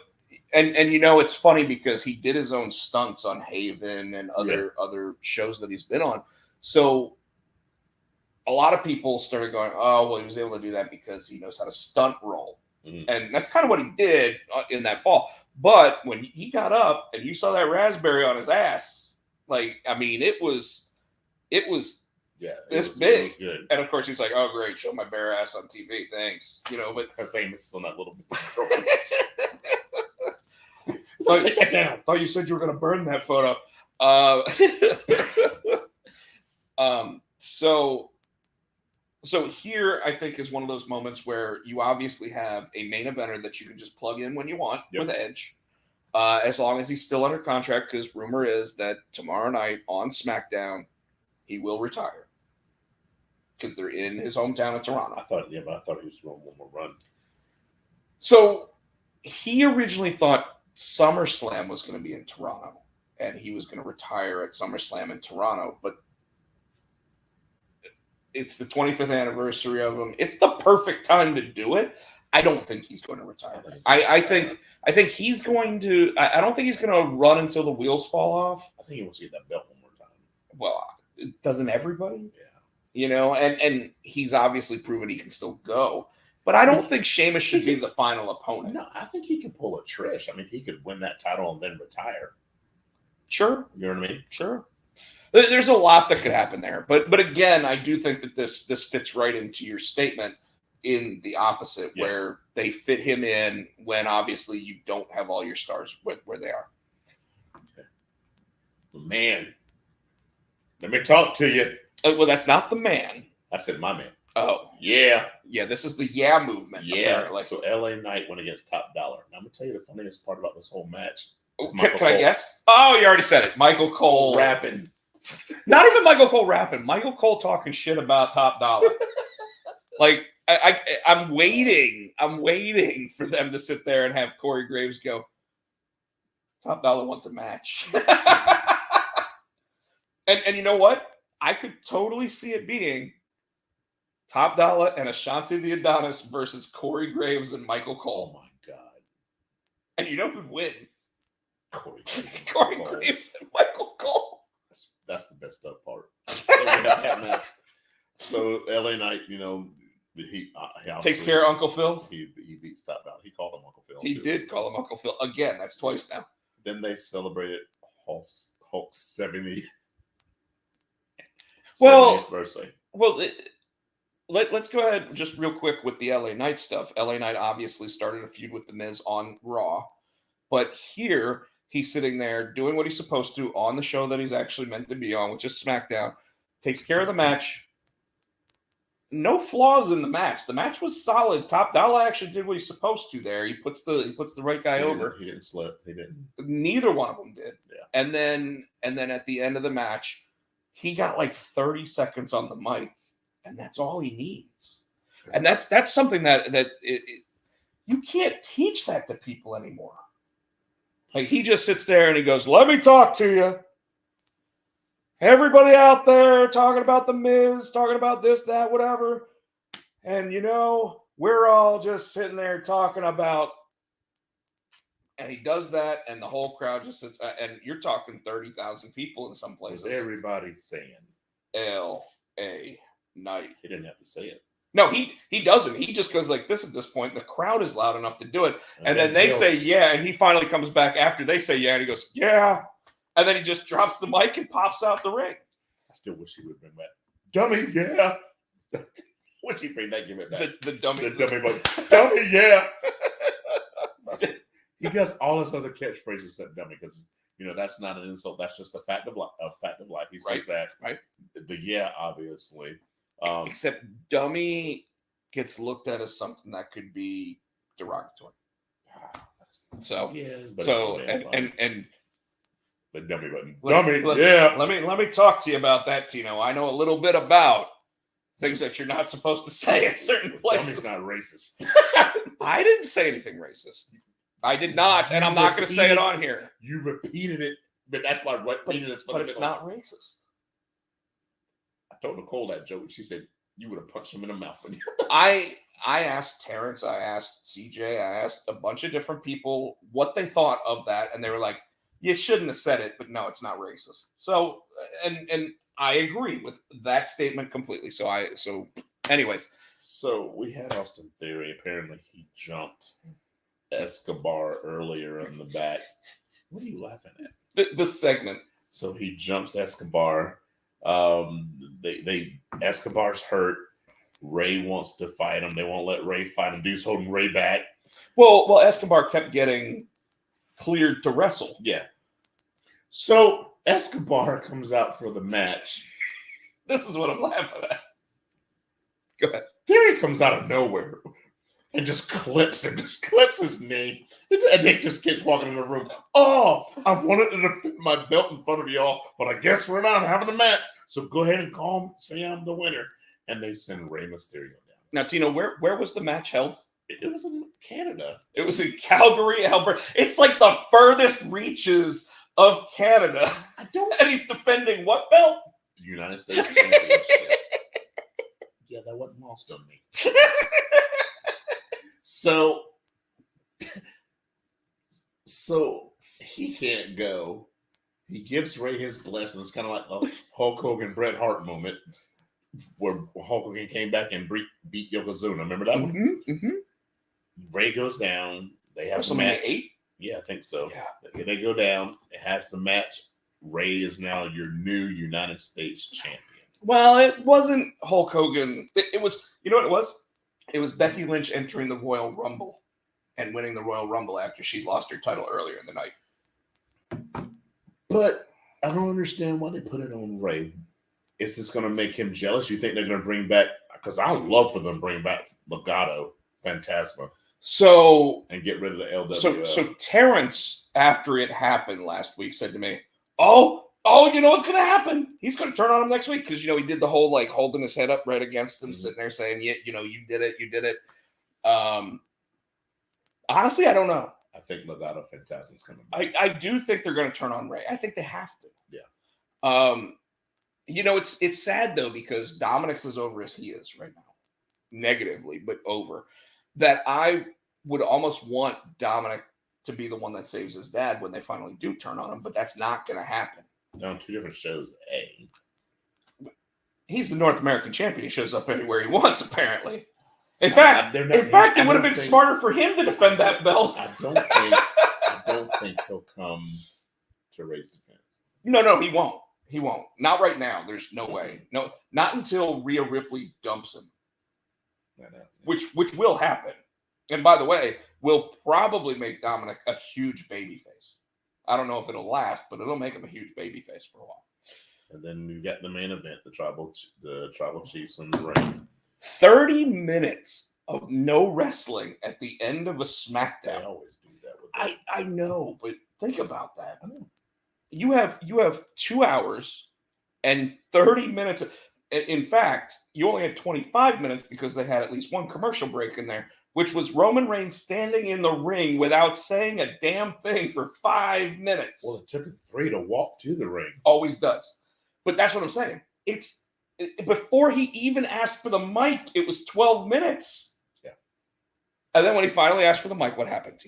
And it's funny because he did his own stunts on Haven and other shows that he's been on. So a lot of people started going, oh, well, he was able to do that because he knows how to stunt roll. Mm-hmm. And that's kind of what he did in that fall. But when he got up and you saw that raspberry on his ass, like, I mean, it was this big. It was good. And of course he's like, oh, great, show my bare ass on TV. Thanks. But famous on that little bit. Take that down. Thought you said you were going to burn that photo. So So here, I think, is one of those moments where you obviously have a main eventer that you can just plug in when you want with Edge, as long as he's still under contract. Because rumor is that tomorrow night on SmackDown, he will retire because they're in his hometown of Toronto. I thought he was going one more run. So he originally thought SummerSlam was going to be in Toronto, and he was going to retire at SummerSlam in Toronto, but it's the 25th anniversary of him. It's the perfect time to do it. I don't think he's going to retire. I think he's going to. I don't think he's going to run until the wheels fall off. I think he wants to get that belt one more time. Well, doesn't everybody? Yeah. You know, and he's obviously proven he can still go. But I don't think Sheamus should be the final opponent. No, I think he could pull a Trish. I mean, he could win that title and then retire. Sure. You know what I mean? Sure. There's a lot that could happen there. But again, I do think that this fits right into your statement in the opposite, where they fit him in when obviously you don't have all your stars where they are. Okay. Man, let me talk to you. Well, that's not the man. I said my man. Oh. Yeah. Yeah, this is the movement. Yeah. Apparently. So LA Knight went against Top Dollar. Now, I'm going to tell you the funniest part about this whole match. Can I guess? Oh, you already said it. Michael Cole rapping. Not even Michael Cole rapping. Michael Cole talking shit about Top Dollar. Like, I'm waiting. I'm waiting for them to sit there and have Corey Graves go, Top Dollar wants a match. and you know what? I could totally see it being Top Dollar and Ashanti the Adonis versus Corey Graves and Michael Cole. Oh, my God. And you know who'd win? Corey Graves and Michael Cole. That's the best stuff part. So we got that match. So LA Knight, you know, he takes care of Uncle Phil. He beats Top Dollar. He called him Uncle Phil. He did call him Uncle Phil. Again, that's twice now. Then they celebrated Hulk's 70th. Well, birthday. Well, let's go ahead just real quick with the LA Knight stuff. LA Knight obviously started a feud with The Miz on Raw, but here he's sitting there doing what he's supposed to on the show that he's actually meant to be on, which is SmackDown. Takes care of the match. No flaws in the match. The match was solid. Top Dollar actually did what he's supposed to there. He puts the right guy over. He didn't slip. He didn't. Neither one of them did. Yeah. And then at the end of the match, he got like 30 seconds on the mic, and that's all he needs. And that's something that you can't teach that to people anymore. Like, he just sits there and he goes, "Let me talk to you. Everybody out there talking about The Miz, talking about this, that, whatever. And, you know, we're all just sitting there talking about," and he does that, and the whole crowd just sits, and you're talking 30,000 people in some places. Everybody's saying L.A. Knight. He didn't have to say it. No, he doesn't. He just goes like this at this point. The crowd is loud enough to do it. And then they say, yeah. And he finally comes back after they say, yeah. And he goes, yeah. And then he just drops the mic and pops out the ring. I still wish he would bring back dummy, yeah. Wish he bring that gimmick back. The dummy. The dummy, but dummy, yeah. He does all his other catchphrases except dummy because, you know, that's not an insult. That's just a fact of life. He says that. Right. The yeah, obviously. Except dummy gets looked at as something that could be derogatory. So yeah, and the dummy button. Yeah. Let me talk to you about that, Tino. I know a little bit about things that you're not supposed to say at certain places. Dummy's not racist. I didn't say anything racist. I did not, and I'm not going to say it on here. You repeated it, but that's why but it's not racist. I told Nicole that joke. She said you would have punched him in the mouth. I asked Terrence, I asked CJ, I asked a bunch of different people what they thought of that, and they were like, "You shouldn't have said it, but no, it's not racist." So, and I agree with that statement completely. So anyways. So we had Austin Theory. Apparently, he jumped Escobar earlier in the back. What are you laughing at? The segment. So he jumps Escobar. Escobar's hurt. Ray wants to fight him. They won't let Ray fight him. Dude's holding Ray back. Well, Escobar kept getting cleared to wrestle. Yeah. So Escobar comes out for the match. This is what I'm laughing at. Go ahead. Theory comes out of nowhere and just clips his knee. And Nick just keeps walking in the room. Oh, I wanted to defend my belt in front of y'all, but I guess we're not having a match. So go ahead and say I'm the winner. And they send Rey Mysterio down. Now, Tino, where was the match held? It was in Canada. It was in Calgary, Alberta. It's like the furthest reaches of Canada. And he's defending what belt? The United States Championship. Yeah, that wasn't lost on me. So he can't go. He gives Ray his blessing. It's kind of like the Hulk Hogan Bret Hart moment where Hulk Hogan came back and beat Yokozuna. Remember that one? Mm-hmm. Ray goes down. They have WrestleMania match. 8? Yeah, I think so. Yeah. They go down. It has the match. Ray is now your new United States champion. Well, it wasn't Hulk Hogan. It was, you know what it was? It was Becky Lynch entering the Royal Rumble and winning the Royal Rumble after she lost her title earlier in the night. But I don't understand why they put it on Ray. Is this going to make him jealous? You think they're going to bring back? Because I would love for them to bring back Legado, Fantasma, and get rid of the LWO. So Terrence, after it happened last week, said to me, "Oh, you know what's going to happen? He's going to turn on him next week because he did the whole like holding his head up right against him, sitting there saying, yeah, you did it." Honestly, I don't know. I think Legado Fantasma is coming back. I do think they're going to turn on Ray. I think they have to. Yeah. It's sad though because Dominic's as over as he is right now, negatively, but over. That I would almost want Dominic to be the one that saves his dad when they finally do turn on him, but that's not going to happen. They're on two different shows. He's the North American champion. He shows up anywhere he wants, apparently. In fact, it would have been smarter for him to defend that belt. I don't think he'll come to Ray's defense. No, he won't. He won't. Not right now. There's no way. No, not until Rhea Ripley dumps him. Which will happen. And by the way, will probably make Dominic a huge babyface. I don't know if it'll last, but it'll make him a huge babyface for a while. And then you got the main event, the tribal chiefs in the ring. 30 minutes of no wrestling at the end of a SmackDown. They always do that. I know, but think about that. You have 2 hours and 30 minutes. In fact, you only had 25 minutes because they had at least one commercial break in there, which was Roman Reigns standing in the ring without saying a damn thing for 5 minutes. Well, it took him 3 to walk to the ring. Always does. But that's what I'm saying. Before he even asked for the mic, it was 12 minutes. Yeah. And then when he finally asked for the mic, what happened,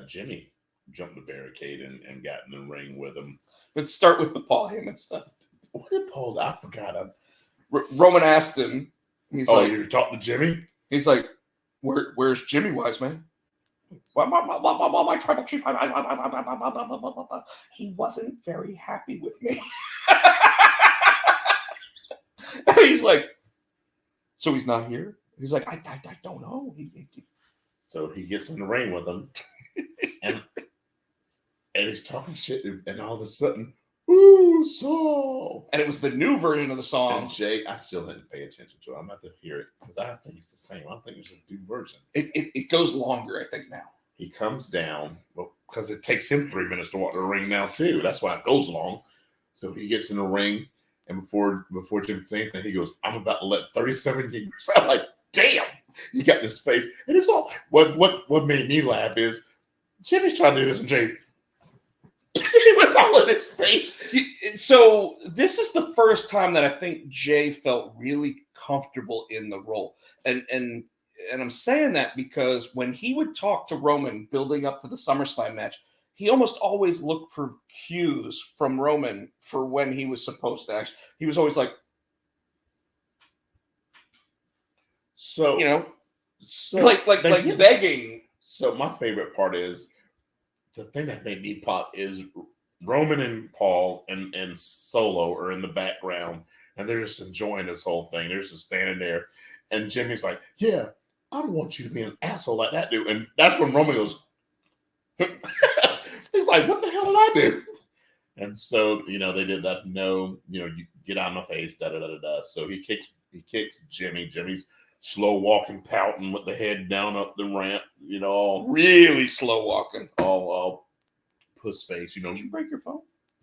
Jimmy jumped the barricade and got in the ring with him. Let's start with the Paul Heyman stuff. What did Paul? I forgot. Roman asked him. He's like, "You talking to Jimmy?" He's like, "Where's Jimmy Wiseman? My tribal chief. He wasn't very happy with me." He's like, "So he's not here?" He's like, "I don't know." So he gets in the ring with him, and he's talking shit, and all of a sudden, "Ooh, so!" And it was the new version of the song. And Jay, I still didn't pay attention to it. I'm about to hear it because I think it's the same. I think it's a new version. It goes longer, I think, now. He comes down, well, because it takes him 3 minutes to walk to the ring now too. That's why it goes long. So he gets in the ring, and before Jimmy says anything, he goes, "I'm about to let 37 years." I'm like, damn. He got in his face, and it's all. What made me laugh is Jimmy's trying to do this, and Jay. He was all in his face. So this is the first time that I think Jay felt really comfortable in the role. And I'm saying that because when he would talk to Roman building up to the SummerSlam match, he almost always looked for cues from Roman for when he was supposed to act. He was always like, like begging. So my favorite part is the thing that made me pop is Roman and Paul and Solo are in the background, and they're just enjoying this whole thing. They're just standing there, and Jimmy's like, "Yeah, I don't want you to be an asshole like that dude." And that's when Roman goes, he's like, "What the hell did I do?" And so, they did that. No, you get out of my face, da da da da da. So he kicks He kicks Jimmy. Jimmy's slow walking, pouting with the head down up the ramp. All Really slow walking. all puss face. Did you break your phone?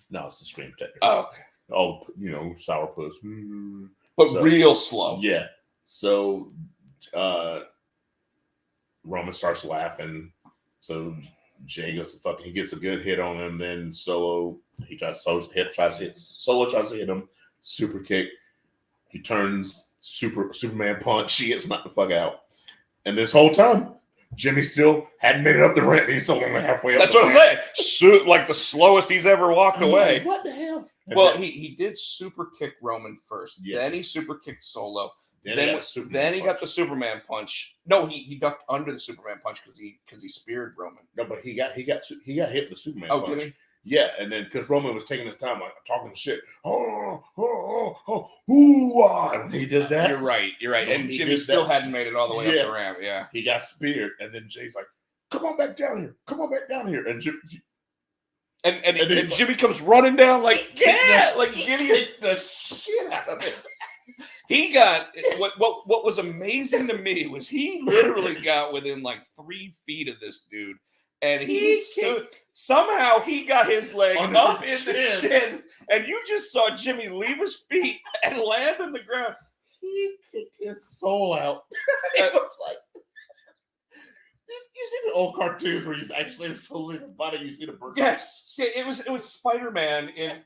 No, it's the screen protector. Oh, okay. All sour puss. But real slow. Yeah. So Roman starts laughing. So Jay goes to he gets a good hit on him. Then Solo tries to hit him. Super kick. He turns Superman punch. He gets knocked the fuck out. And this whole time, Jimmy still hadn't made it up the ramp. He's still only halfway up. That's what I'm saying. Like the slowest he's ever walked away. What the hell? Well, he did super kick Roman first. Yes. Then he super kicked Solo. Then he got the Superman punch. No, he ducked under the Superman punch because he speared Roman. No, but he got hit with the Superman punch. Did he? Yeah, and then because Roman was taking his time, like talking shit. And he did that. You're right. And Jimmy still hadn't made it all the way up the ramp. Yeah. He got speared, and then Jay's like, "Come on back down here. Come on back down here." And And Jimmy comes running down like giddy the shit out of it. He got what was amazing to me was he literally got within like 3 feet of this dude, and somehow he got his leg up in the shin, and you just saw Jimmy leave his feet and land on the ground. He kicked his soul out. It was like. You see the old cartoons where he's actually solely the body. You see the bird. Yes, it was Spider-Man in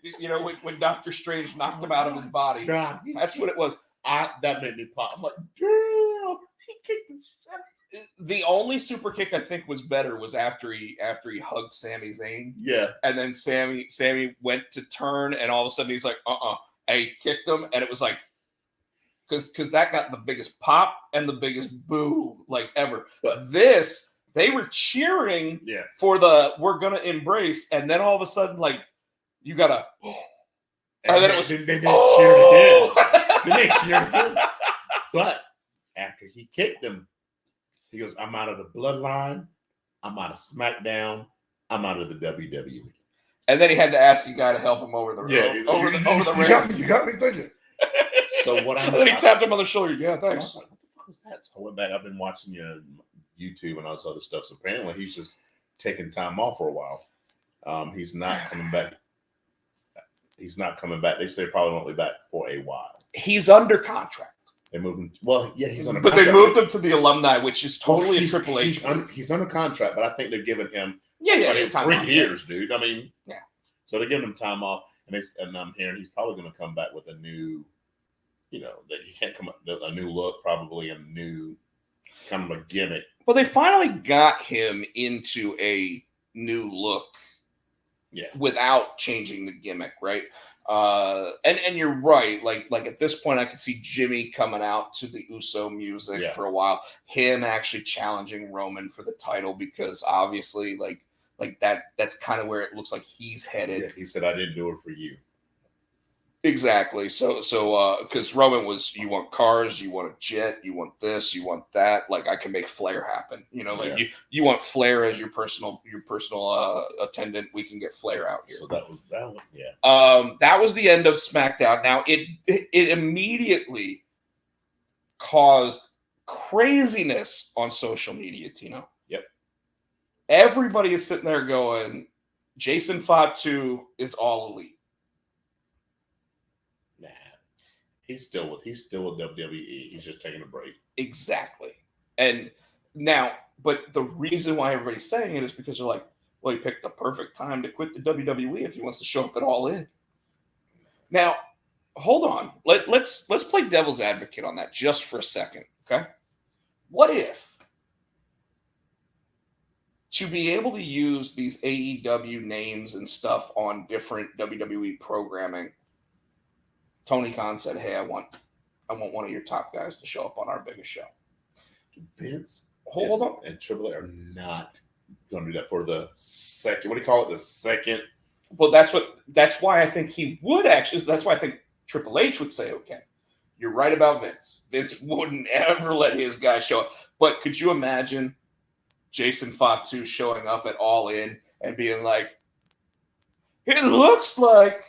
when Doctor Strange knocked him out of his body. God, that's what it was. That made me pop. I'm like, damn, he kicked the shit. The only super kick I think was better was after he hugged Sami Zayn. Yeah, and then Sami went to turn, and all of a sudden he's like, and he kicked him, and it was like. Because that got the biggest pop and the biggest boo like ever. But they were cheering for the "we're gonna embrace," and then all of a sudden, like you gotta, and then it was they didn't cheer again. They didn't cheer again. But after he kicked him, he goes, "I'm out of the bloodline. I'm out of SmackDown. I'm out of the WWE." And then he had to ask a guy to help him over the over the ramp. You got me thinking. So what then he tapped him on the shoulder. Yeah, thanks. What the fuck was that? So I went back. I've been watching YouTube and all this other stuff. So apparently he's just taking time off for a while. He's not coming back. He's not coming back. They say probably won't be back for a while. He's under contract. They moved him. Well, yeah, he's under. But contract. They moved him to the alumni, which is totally a Triple H. He's under contract, but I think they're giving him 3 years, dude. I mean, yeah. So they're giving him time off, and I'm hearing he's probably going to come back with a new. That he can't come up a new look, probably a new kind of a gimmick. Well, they finally got him into a new look, without changing the gimmick, right? And you're right. Like at this point, I could see Jimmy coming out to the Uso music for a while. Him actually challenging Roman for the title because obviously, like that's kind of where it looks like he's headed. Yeah, he said, "I didn't do it for you." Exactly. So, because Roman was, you want cars, you want a jet, you want this, you want that. Like I can make Flair happen. You want Flair as your personal attendant. We can get Flair out here. So that was. That was the end of SmackDown. Now it immediately caused craziness on social media. Tino. Yep. Everybody is sitting there going, Jason Fatu is all elite. Nah, he's still with WWE. He's just taking a break. Exactly. And now, but the reason why everybody's saying it is because they're like, well, he picked the perfect time to quit the WWE if he wants to show up at All In. Now, hold on. Let's play devil's advocate on that just for a second, okay? What if to be able to use these AEW names and stuff on different WWE programming, Tony Khan said, "Hey, I want one of your top guys to show up on our biggest show." Vince, hold on, and Triple H are not going to do that for the second. What do you call it? The second. Well, that's why I think he would actually. That's why I think Triple H would say, "Okay, you're right about Vince. Vince wouldn't ever let his guy show up." But could you imagine Jason Fatu showing up at All In and being like, "It looks like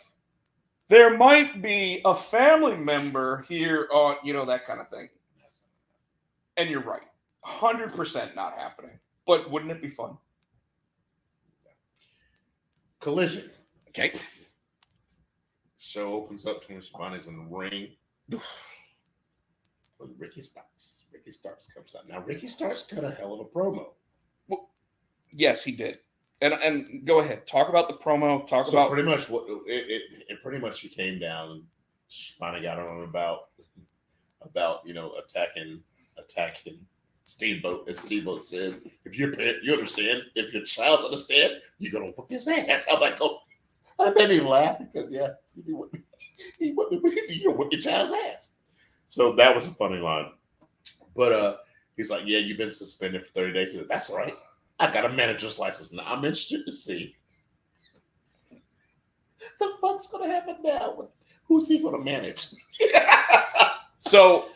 there might be a family member here on, that kind of thing. And you're right. 100% not happening. But wouldn't it be fun? Collision. Okay. Show opens up. Tony Schiavone's in the ring with Ricky Starks. Ricky Starks comes out. Now, Ricky Starks cut a hell of a promo. Well, yes, he did. And go ahead. Talk about the promo. Talk So about pretty much what it pretty much he came down. Schiavone got on about attacking Steamboat, as Steamboat says. If your parent, you understand. If your child's understand, you're gonna whoop his ass. I'm like, oh, that made me laugh because you whip your child's ass. So that was a funny line. But he's like, yeah, you've been suspended for 30 days. He said, that's all right. I got a manager's license now. I'm interested to see the fuck's gonna happen now. Who's he gonna manage? So,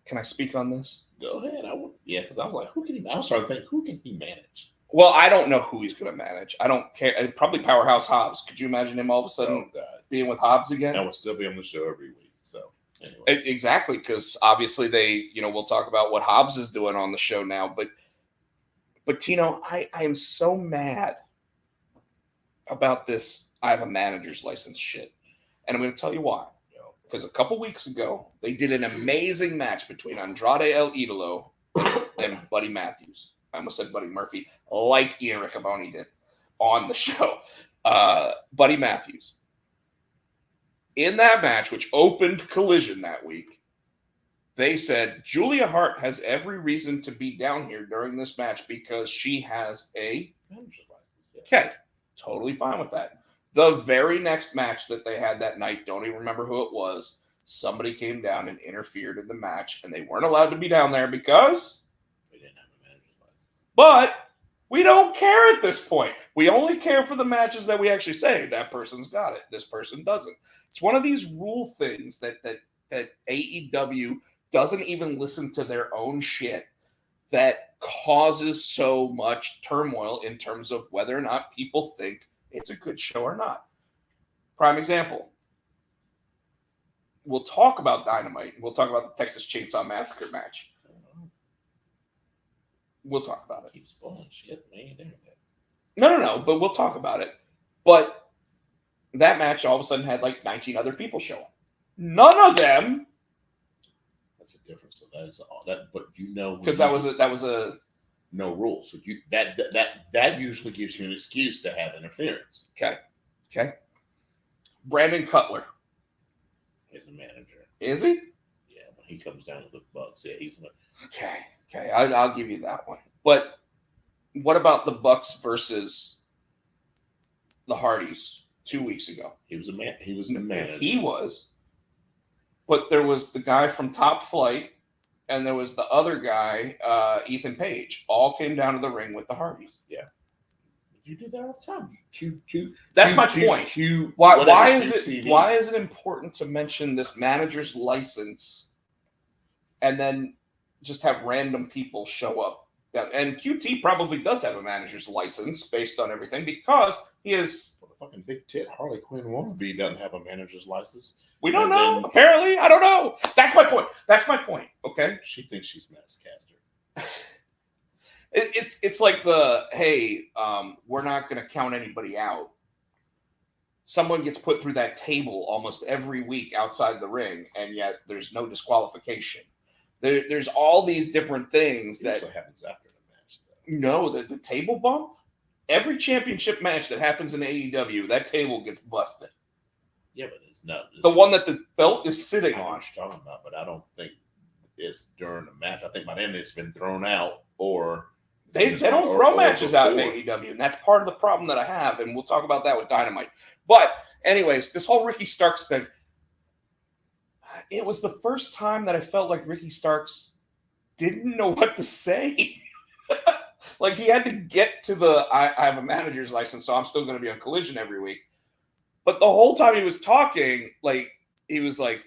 can I speak on this? Go ahead. Because I was like, I was trying to think, who can he manage? Well, I don't know who he's going to manage. I don't care. Probably Powerhouse Hobbs. Could you imagine him all of a sudden being with Hobbs again? I would still be on the show every week. So, anyway. Exactly, because obviously we'll talk about what Hobbs is doing on the show now. But Tino, I am so mad about this. I have a manager's license shit. And I'm going to tell you why. Because a couple weeks ago, they did an amazing match between Andrade El Idolo and Buddy Matthews. I almost said Buddy Murphy, like Ian Riccaboni did on the show. Buddy Matthews. In that match, which opened Collision that week, they said Julia Hart has every reason to be down here during this match because she has a manager's license. Okay, totally fine with that. The very next match that they had that night, don't even remember who it was, somebody came down and interfered in the match, and they weren't allowed to be down there because they didn't have a manager's license. But we don't care at this point. We only care for the matches that we actually say, that person's got it, this person doesn't. It's one of these rule things that AEW doesn't even listen to their own shit that causes so much turmoil in terms of whether or not people think it's a good show or not. Prime example. We'll talk about Dynamite. We'll talk about the Texas Chainsaw Massacre match. We'll talk about it. Keep spoiling shit. No. But we'll talk about it. But that match all of a sudden had like 19 other people show up. None of them. That's a difference. So that is all that. But because that was a no rules. So that usually gives you an excuse to have interference. Okay. Brandon Cutler is a manager. Is he? Yeah, when he comes down with the Bucks, yeah, he's Okay. I'll give you that one. But what about the Bucks versus the Hardys 2 weeks ago? He was the manager. He was. But there was the guy from Top Flight, and there was the other guy, Ethan Page. All came down to the ring with the Hardys. Yeah. You do that all the time. That's my point. Why is it important to mention this manager's license and then just have random people show up? And QT probably does have a manager's license based on everything because he is. Well, the fucking big tit Harley Quinn wannabe doesn't have a manager's license. We don't know. Apparently, I don't know. That's my point. Okay. She thinks she's Masscaster. It's like we're not going to count anybody out. Someone gets put through that table almost every week outside the ring, and yet there's no disqualification. There's all these different things that happens after the match. No, the table bump. Every championship match that happens in AEW, that table gets busted. Yeah, but it's not the one that the belt is sitting on. What you're talking about, but I don't think it's during the match. I think by then it's been thrown out, or they don't throw matches out in AEW, and that's part of the problem that I have, and we'll talk about that with Dynamite. But anyways, this whole Ricky Starks thing, it was the first time that I felt like Ricky Starks didn't know what to say. Like he had to get to I have a manager's license, so I'm still going to be on Collision every week. But the whole time he was talking, like he was like,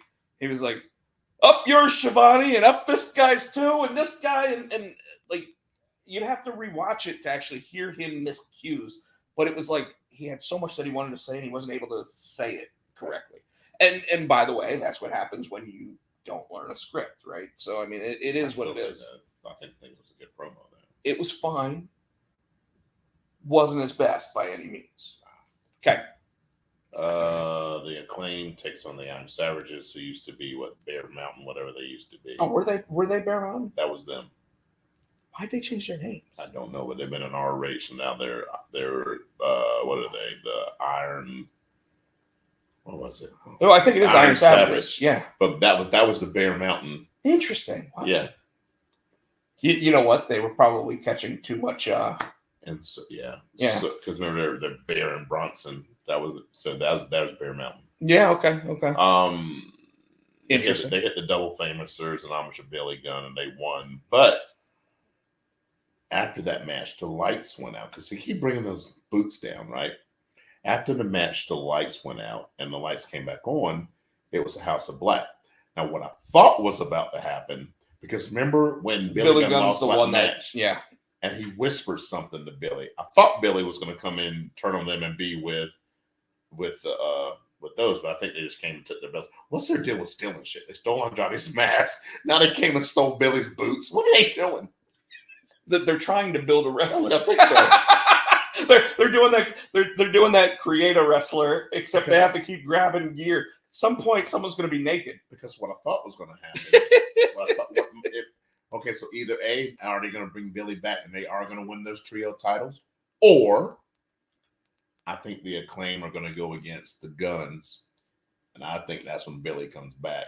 up yours, Schiavone, and up this guy's too, and this guy, and like you'd have to rewatch it to actually hear him miss cues. But it was like he had so much that he wanted to say and he wasn't able to say it correctly. And by the way, that's what happens when you don't learn a script, right? So I mean, it is what it is. I think it was a good promo though. It was fine. Wasn't his best by any means. Okay. The Acclaim takes on the I'm Savages, who used to be Bear Mountain, whatever they used to be. Oh, were they Bear Mountain? That was them. Why'd they change their name? I don't know, but they've been in our race, and now they're what are they? The Iron. What was it? Oh, I think it is Iron Savages. Yeah, but that was the Bear Mountain. Interesting. Wow. Yeah. You know what? They were probably catching too much. And so yeah. Because remember they're Bear and Bronson. That was Bear Mountain. Yeah. Okay. Interesting. They hit the double famoursers and homage of Billy Gunn, and they won. But after that match, the lights went out because they keep bringing those boots down, right? After the match, the lights went out and the lights came back on. It was a House of Black. Now, what I thought was about to happen, because remember when Billy Gunn lost the one match? Yeah. And he whispered something to Billy. I thought Billy was going to come in, turn on them, and be with those, but I think they just came and took their belts. What's their deal with stealing shit? They stole Andrade's mask. Now they came and stole Billy's boots. What are they doing? That they're trying to build a wrestler. I think so. they're doing that. They're doing that. Create a wrestler, except they have to keep grabbing gear. At some point, someone's going to be naked. Because what I thought was going to happen. Okay, so either A, are they going to bring Billy back and they are going to win those trio titles, or I think the Acclaim are going to go against the Guns, and I think that's when Billy comes back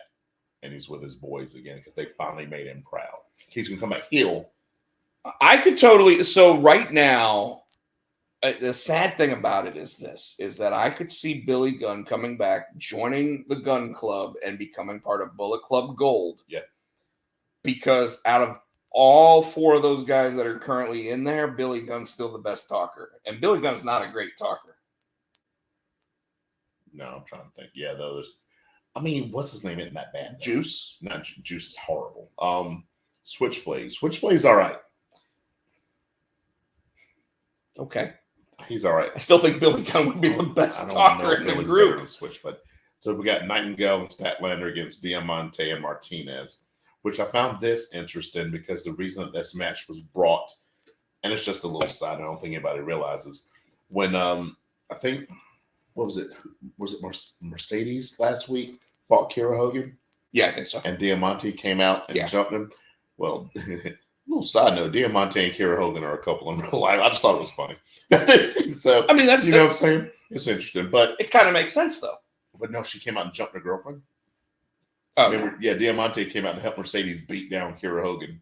and he's with his boys again because they finally made him proud. He's going to come back heel. I could totally. So right now, the sad thing about it is that I could see Billy Gunn coming back, joining the Gun Club, and becoming part of Bullet Club Gold. Yeah. Because out of all four of those guys that are currently in there, Billy Gunn's still the best talker. And Billy Gunn's not a great talker. No, I'm trying to think. Yeah, those. I mean, what's his name? Isn't that bad? Juice? Not Juice is horrible. Switchblade. Switchblade's all right. Okay. He's all right. I still think Billy Gunn would be the best talker in the group. So we got Nightingale and Statlander against Diamante and Martinez, which I found this interesting because the reason that this match was brought, and it's just a little side, I don't think anybody realizes, when I think, what was it? Was it Mercedes last week fought Kira Hogan? Yeah, I think so. And Diamante came out and jumped him. Well, little side note, Diamante and Kira Hogan are a couple in real life. I just thought it was funny. So I mean, that's know what I'm saying? It's interesting, but it kind of makes sense though. But no, she came out and jumped her girlfriend. Oh, remember, yeah, Diamante came out to help Mercedes beat down Kira Hogan.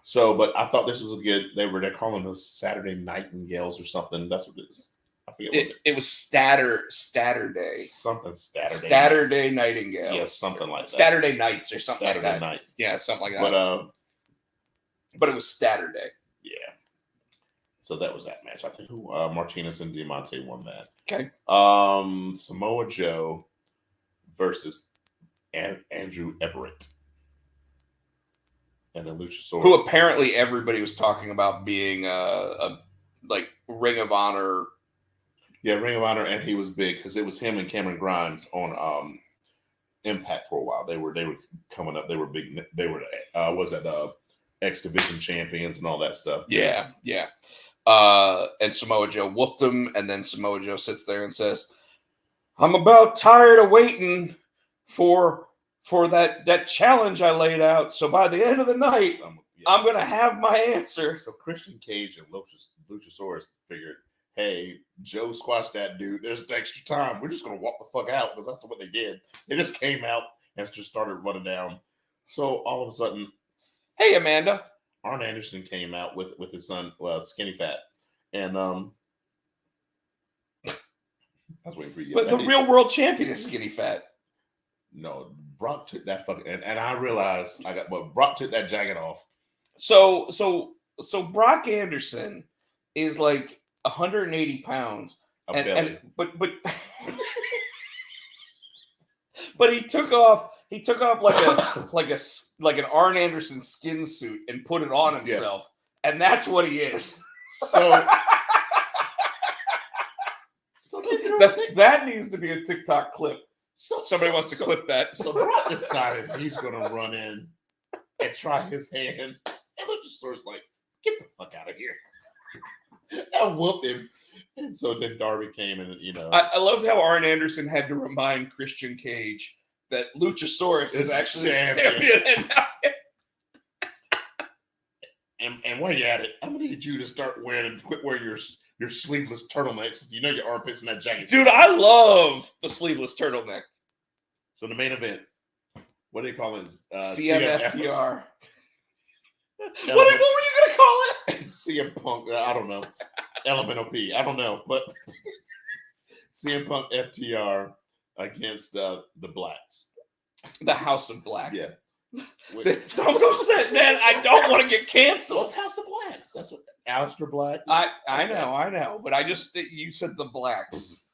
So, but I thought this was a good. They're calling those Saturday Nightingales or something. That's what it is. I forget. It was Saturday. Something Saturday. Saturday Nightingale. Yeah, something like that. Saturday Nights or something Saturday like that. Nights. Yeah, something like that. But it was Saturday. Yeah. So that was that match. I think Martinez and Diamante won that. Okay. Samoa Joe versus Andrew Everett. And the Luchasaurus. Who apparently everybody was talking about being a like Ring of Honor. Yeah, Ring of Honor, and he was big because it was him and Cameron Grimes on Impact for a while. They were coming up. They were big. They were X Division champions and all that stuff. Yeah. And Samoa Joe whooped him, and then Samoa Joe sits there and says, "I'm about tired of waiting for that challenge I laid out. So by the end of the night, I'm going to have my answer." So Christian Cage and Luchasaurus figured, hey, Joe squashed that dude. There's the extra time. We're just going to walk the fuck out because that's what they did. They just came out and just started running down. So all of a sudden, hey, Amanda. Arn Anderson came out with his son, Skinny Fat. And I was waiting for you. But the real world champion is Skinny Fat. No, Brock took that fucking, and I realized Brock took that jacket off. So Brock Anderson is like 180 pounds. But he took off like an Arn Anderson skin suit and put it on himself, and that's what he is. So That needs to be a TikTok clip. Somebody wants to clip that. So Brock decided he's going to run in and try his hand. And Luchasaurus like, get the fuck out of here. I whooped him. And so then Darby came and, I loved how Arn Anderson had to remind Christian Cage that Luchasaurus is actually the champion. And while you're at it, I'm going to need you to start quit wearing your sleeveless turtlenecks. You know your armpits in that jacket. Dude, I love the sleeveless turtleneck. So the main event, what do you call it? CMFTR. What were you going to call it? CM Punk, I don't know. Elemental P, I don't know. But CM Punk FTR against the Blacks. The House of Black. Yeah. Man, I don't want to get canceled. It's House of Blacks. That's what Aleister Black. I know. But you said the Blacks.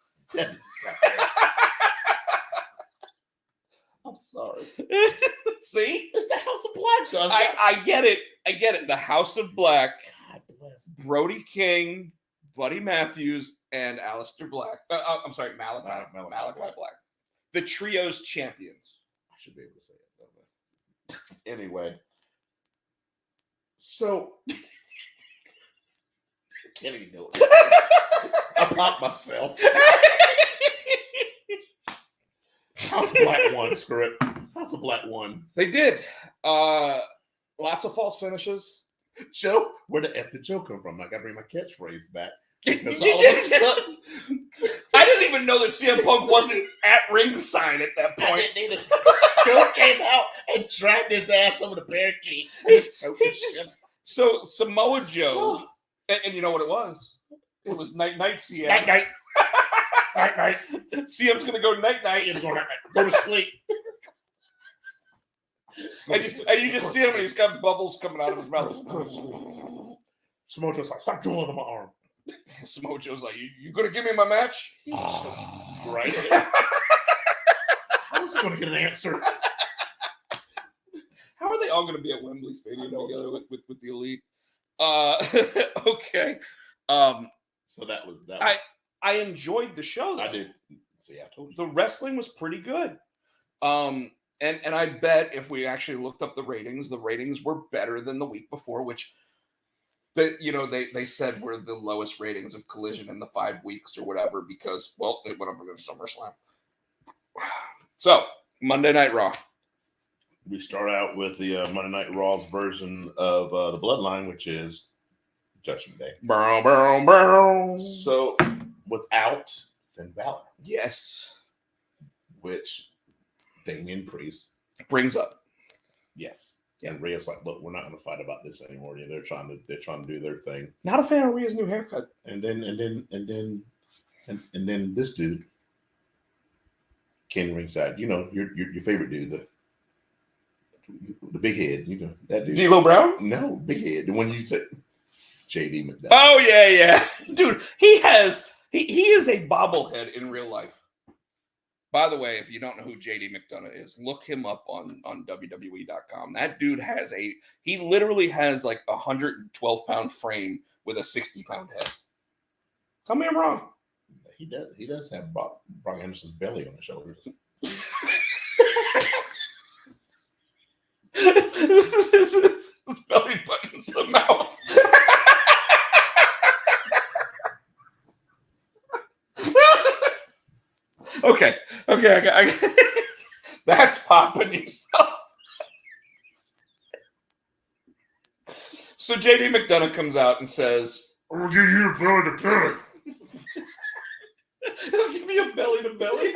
I'm sorry. See? It's the House of Black. So I get it. The House of Black. God bless. Brody King, Buddy Matthews, and Aleister Black. I'm sorry, Malachi Black. The trio's champions. I should be able to say it. Anyway. So. I can't even do it. I popped myself. House of Black won, screw it. House of Black won. They did. Lots of false finishes. Joe, where the F did Joe come from? I gotta bring my catchphrase back. Because all of a sudden, I didn't even know that CM Punk wasn't at ringside at that point. I didn't either. Joe came out and dragged his ass over the barricade. So Samoa Joe, and you know what it was? It was Night CM. Night. CM's gonna go night. Go to sleep. And you just see him, and he's got bubbles coming out of his mouth. Samoa Joe's like, stop drooling on my arm. Samoa Joe's like, you gonna give me my match? Right. How is he gonna get an answer? How are they all gonna be at Wembley Stadium together with the Elite? Okay. So that was. I enjoyed the show, though. I did. See, I told you. The wrestling was pretty good. And I bet if we actually looked up the ratings were better than the week before, which they said were the lowest ratings of Collision in the 5 weeks or whatever because, well, it went up against SummerSlam. So, Monday Night Raw. We start out with the Monday Night Raw's version of the Bloodline, which is Judgment Day. Bow, bow, bow. So, without Finn Balor. Yes. Which Damian Priest brings up. Yes. And Rhea's like, look, we're not going to fight about this anymore. They're trying to do their thing. Not a fan of Rhea's new haircut. And then this dude came ringside. You know, your favorite dude, the big head. You know that dude. D'Lo Brown? No, big head. The one you said, JD McDonough. Oh yeah, dude. He is a bobblehead in real life. By the way, if you don't know who JD McDonough is, look him up on WWE.com. That dude he literally has like a 112-pound frame with a 60-pound head. Tell me I'm wrong. He does have Brock Anderson's belly on his shoulders. His belly button's the mouth. Okay. I that's popping yourself. So JD McDonough comes out and says, "I'll give you a belly to belly." He'll give you a belly to belly.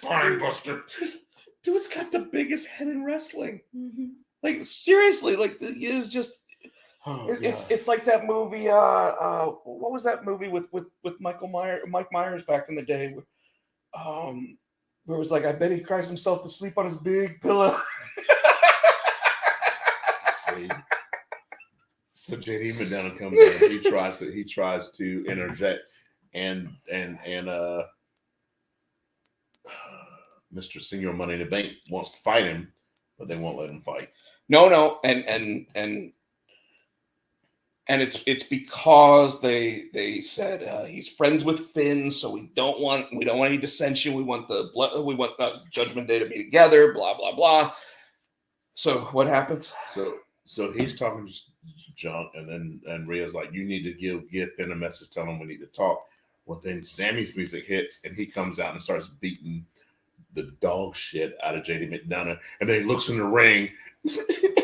Spine buster. Dude's got the biggest head in wrestling. Mm-hmm. Like seriously, like it's just. It's like that movie. What was that movie with Mike Myers back in the day? Where it was like, I bet he cries himself to sleep on his big pillow. See, so JD McDonough comes in. He tries to interject, and Mr. Senior Money in the Bank wants to fight him, but they won't let him fight. No, and And it's because they said he's friends with Finn, so we don't want any dissension. We want Judgment Day to be together. Blah blah blah. So what happens? So he's talking junk, and Rhea's like, "You need to give Finn a message, tell him we need to talk." Well, then Sammy's music hits, and he comes out and starts beating the dog shit out of JD McDonough, and then he looks in the ring.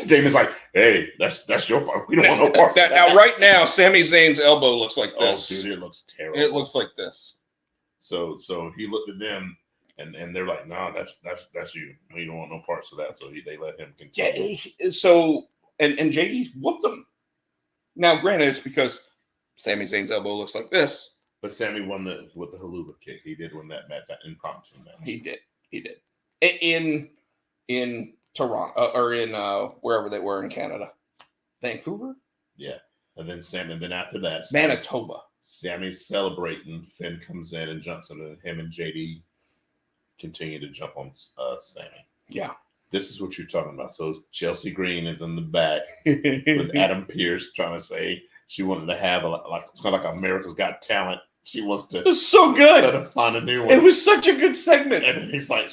Jamie's like, "Hey, that's your fault. We don't want no parts of that." Now, right now, Sami Zayn's elbow looks like this. Oh, dude, it looks terrible. It looks like this. So he looked at them, and they're like, "No, that's you. We don't want no parts of that." So they let him continue. Yeah. So and JD whooped him. Now, granted, it's because Sami Zayn's elbow looks like this. But Sammy won with the haluva kick. He did win that match, that impromptu match. He did. In Toronto or in wherever they were in Canada, Vancouver. Yeah, and then after that, Manitoba. Sammy's celebrating. Finn comes in and jumps on him, and JD continue to jump on Sammy. Yeah, this is what you're talking about. So Chelsea Green is in the back with Adam Pearce trying to say she wanted to have it's kind of like America's Got Talent. She wants to. It was so good. To find a new one. It was such a good segment. And he's like,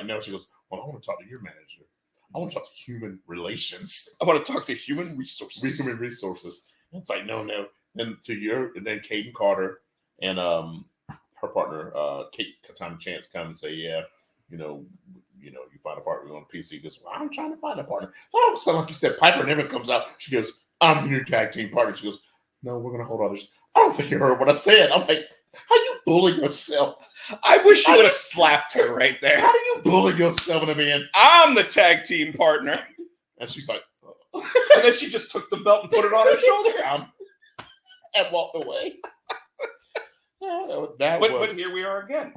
no. She goes, well, I want to talk to your manager. I want to talk to human relations. I want to talk to human resources. Human resources. And it's like, no. Then then Caden Carter and her partner, Kate Katana Chance come and say, yeah, you find a partner on PC. He goes, well, I'm trying to find a partner. All of a sudden, like you said, Piper never comes out. She goes, I'm your tag team partner. She goes, no, we're gonna hold on. I don't think you heard what I said. I'm like, how you bully yourself? I wish you would have slapped her right there. How do you bully yourself in the man? I'm the tag team partner. And she's like, oh. And then she just took the belt and put it on her shoulder and walked away. But here we are again.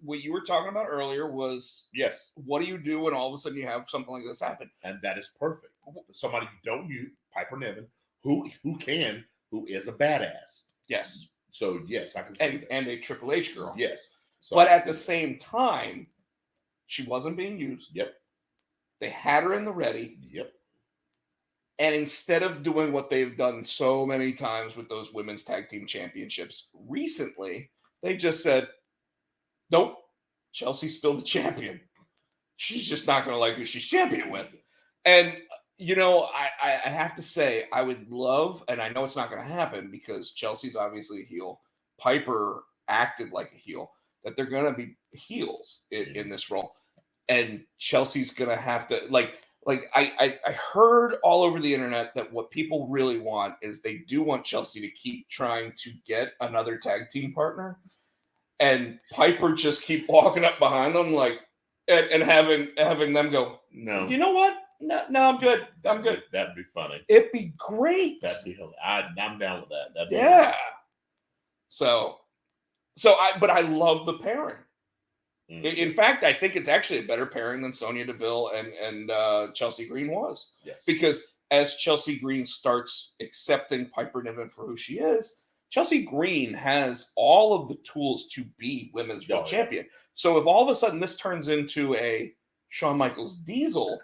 What you were talking about earlier was, yes, what do you do when all of a sudden you have something like this happen? And that is perfect. Somebody who don't use Piper Niven, who is a badass. Yes. So yes, I can see that. And a Triple H girl. Yes. So but at the same time, she wasn't being used. Yep. They had her in the ready. Yep. And instead of doing what they've done so many times with those women's tag team championships recently, they just said, nope, Chelsea's still the champion. She's just not going to like who she's champion with. And, I have to say, I would love, and I know it's not going to happen because Chelsea's obviously a heel. Piper acted like a heel, that they're going to be heels in this role. And Chelsea's going to have to, I heard all over the internet that what people really want is they do want Chelsea to keep trying to get another tag team partner, and Piper just keep walking up behind them and having them go, no, you know what? No, I'm good. I'm good. That'd be funny. It'd be great. That'd be hilarious. I'm down with that. That'd be hilarious. But I love the pairing. Mm-hmm. In fact, I think it's actually a better pairing than Sonya Deville and Chelsea Green was. Yes. Because as Chelsea Green starts accepting Piper Niven for who she is, Chelsea Green has all of the tools to be women's world champion. So if all of a sudden this turns into a Shawn Michaels Diesel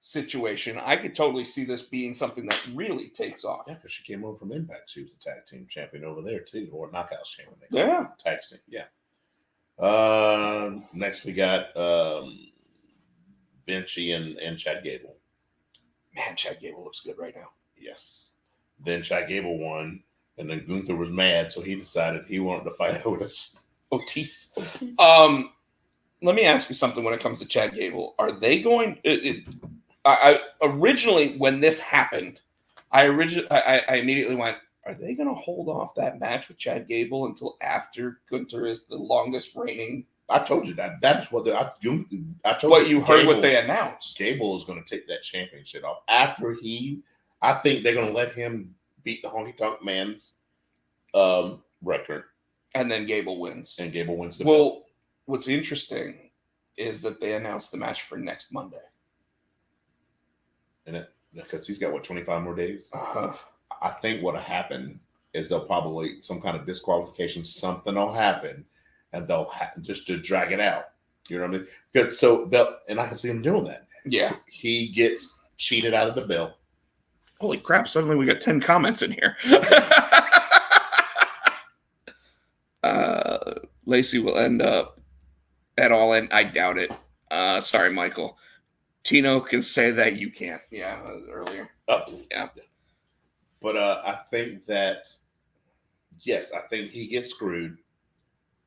situation, I could totally see this being something that really takes off. Yeah, because she came over from Impact. She was the tag team champion over there too, or Knockouts champion. Yeah. Tag team. Yeah. Next we got Vinci and Chad Gable. Man, Chad Gable looks good right now. Yes. Then Chad Gable won, and then Gunther was mad, so he decided he wanted to fight Otis. Otis. Let me ask you something when it comes to Chad Gable. Are they going? I originally, when this happened, I immediately went, are they going to hold off that match with Chad Gable until after Gunther is the longest reigning? I told you that. That's what I told what you heard. What they announced. Gable is going to take that championship off after I think they're going to let him beat the Honky Tonk Man's record, and then Gable wins. And Gable wins the belt. What's interesting is that they announced the match for next Monday. And because he's got 25 more days. Uh-huh. I think what'll happen is they'll probably some kind of disqualification, something will happen, and they'll just to drag it out. You know what I mean? Good. And I can see him doing that. Yeah. He gets cheated out of the belt. Holy crap, suddenly we got 10 comments in here. Lacey will end up at All In. I doubt it. Sorry, Michael. Tino can say that, you can't. Yeah, earlier. Yeah. But I think that, yes, I think he gets screwed.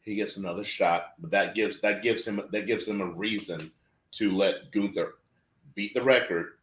He gets another shot, but that gives him a reason to let Gunther beat the record,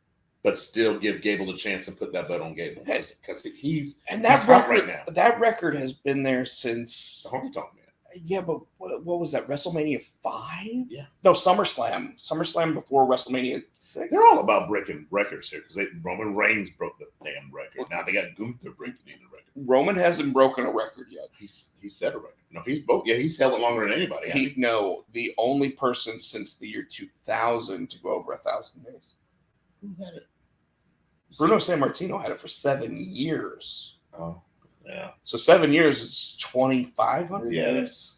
but still give Gable the chance to put that bet on Gable, because he's hot right now. That record has been there since the Honky Tonk Man. Yeah, but what was that? WrestleMania 5? Yeah. No, SummerSlam. SummerSlam before WrestleMania 6. They're all about breaking records here, because Roman Reigns broke the damn record. Now they got Gunther breaking the record. Roman hasn't broken a record yet. He set a record. No, he's broke. Yeah, he's held it longer than anybody. No, the only person since the year 2000 to go over 1,000 days. Who had it? Bruno Sammartino had it for 7 years. Oh, yeah. So 7 years is 2,500 days.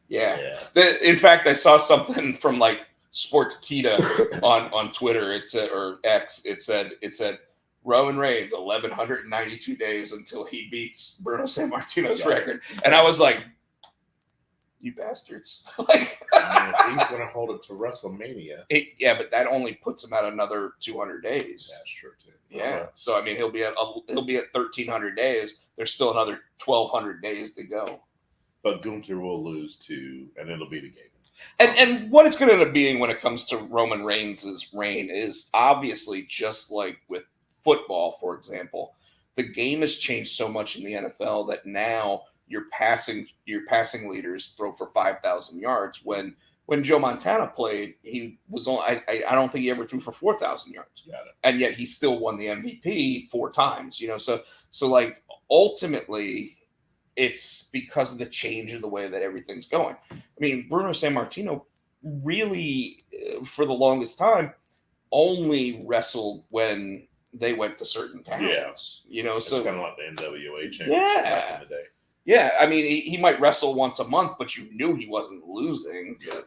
Yeah. In fact, I saw something from like Sportskeeda on Twitter. It said, or X. It said Roman Reigns 1,192 days until he beats Bruno Sammartino's record, and I was like, "You bastards!" Like, if he's going to hold it to WrestleMania. But that only puts him at another 200 days. That's true too. Yeah, so I mean, he'll be at 1,300 days. There's still another 1,200 days to go. But Gunther will lose to, and it'll be the game. And what it's going to end up being when it comes to Roman Reigns' reign is obviously just like with football, for example, the game has changed so much in the NFL that now your passing leaders throw for 5,000 yards. When Joe Montana played, he was only I don't think he ever threw for 4,000 yards. Got it. And yet he still won the MVP 4 times. So like ultimately, it's because of the change of the way that everything's going. I mean, Bruno Sammartino really, for the longest time, only wrestled when they went to certain towns. Yeah. So it's kind of like the NWA championship back in the day. Yeah, I mean, he might wrestle once a month, but you knew he wasn't losing to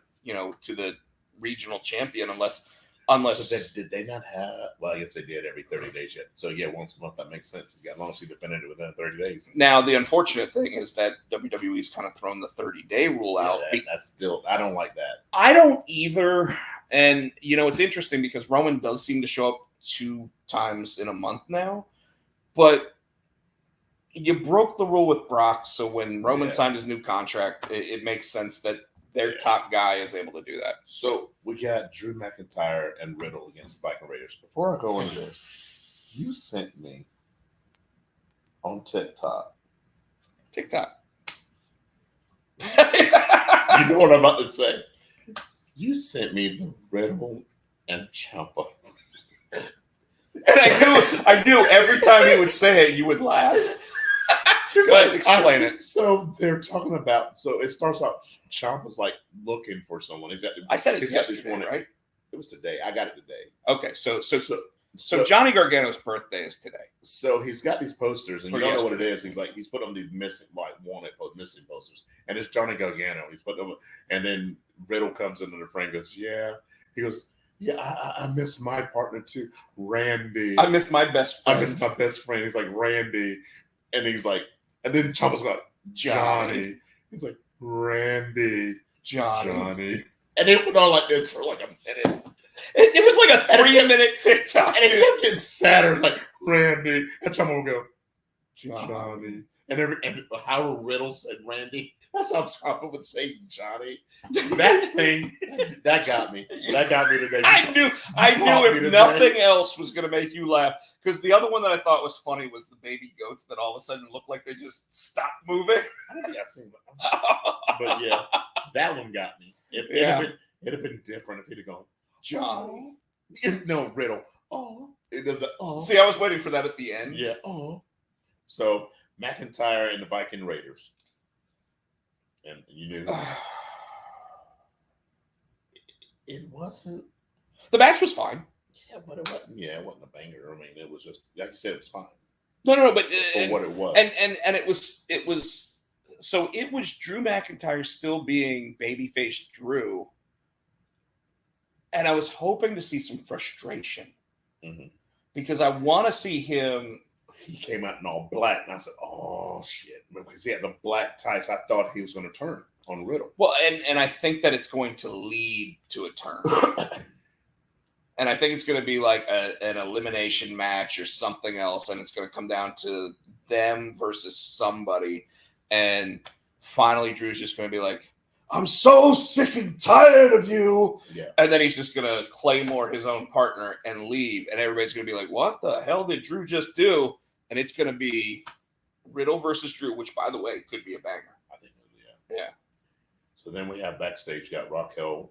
the regional champion unless. So did they not have? Well, I guess they did every 30 days yet. So yeah, once a month, that makes sense. As long as he defended it within 30 days. Now the unfortunate thing is that WWE's kind of thrown the 30-day rule out. That's still, I don't like that. I don't either. And it's interesting because Roman does seem to show up 2 times in a month now, but you broke the rule with Brock. So when Roman signed his new contract, it makes sense that their top guy is able to do that. So we got Drew McIntyre and Riddle against Viking Raiders. Before I go into this, you sent me on TikTok. You know what I'm about to say? You sent me the Riddle and Ciampa. And I knew every time he would say it, you would laugh. Explain it. So they're talking about. So it starts out. Ciampa's like looking for someone. I said it yesterday, right? It was today. I got it today. Okay, so Johnny Gargano's birthday is today. So he's got these posters, and you don't know what it is. He's put on these missing missing posters, and it's Johnny Gargano. He's put them, and then Riddle comes into the frame. Goes, yeah. He goes, yeah. I miss my partner too, Randy. I miss my best friend. I miss my best friend. He's like Randy, and he's like. And then Ciampa's like, Johnny. He's like, Randy. Johnny. And it went on like this for like a minute. It was like a 3-minute TikTok. And it kept getting sadder, like, Randy. And Ciampa would go, Johnny. And how Riddle said Randy, that's how Ciampa would say Johnny. That thing, that got me. That got me today. I knew if nothing else was going to make you laugh. Because the other one that I thought was funny was the baby goats that all of a sudden looked like they just stopped moving. I don't think I've seen that. But yeah, that one got me. It'd have been different if he'd have gone, Johnny. No, Riddle. Oh. It does a oh. See, I was waiting for that at the end. Yeah. Oh. So McIntyre and the Viking Raiders. And you knew it wasn't. The match was fine. Yeah, but it wasn't. Yeah, it wasn't a banger. I mean, it was just like you said, it was fine. No, but for what it was, and it was. So it was Drew McIntyre still being babyface Drew, and I was hoping to see some frustration because I want to see him. He came out in all black, and I said, "Oh shit!" Because he had the black tights. I thought he was going to turn on Riddle. Well, and I think that it's going to lead to a turn. And I think it's going to be like an elimination match or something else, and it's going to come down to them versus somebody. And finally, Drew's just going to be like, "I'm so sick and tired of you." Yeah. And then he's just going to claymore his own partner and leave. And everybody's going to be like, "What the hell did Drew just do?" And it's going to be Riddle versus Drew, which, by the way, could be a banger. I think, yeah. Yeah. So then we have backstage, you got Raquel.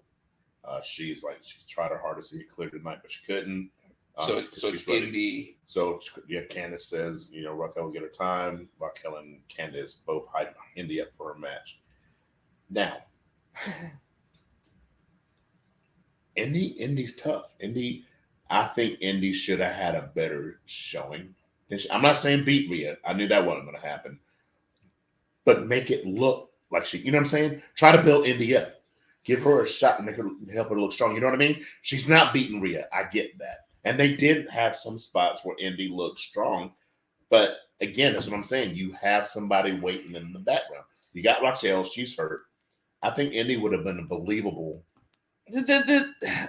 She's tried her hardest to get cleared tonight, but she couldn't. So it's ready. Indy. So yeah, Candice says, Raquel will get her time. Raquel and Candice both hype Indy up for her match. Now, Indy's tough. I think Indy should have had a better showing. I'm not saying beat Rhea. I knew that wasn't going to happen. But make it look like she, you know what I'm saying? Try to build Indy up. Give her a shot and help her look strong. You know what I mean? She's not beating Rhea. I get that. And they did have some spots where Indy looked strong. But again, that's what I'm saying. You have somebody waiting in the background. You got Raquel. She's hurt. I think Indy would have been believable.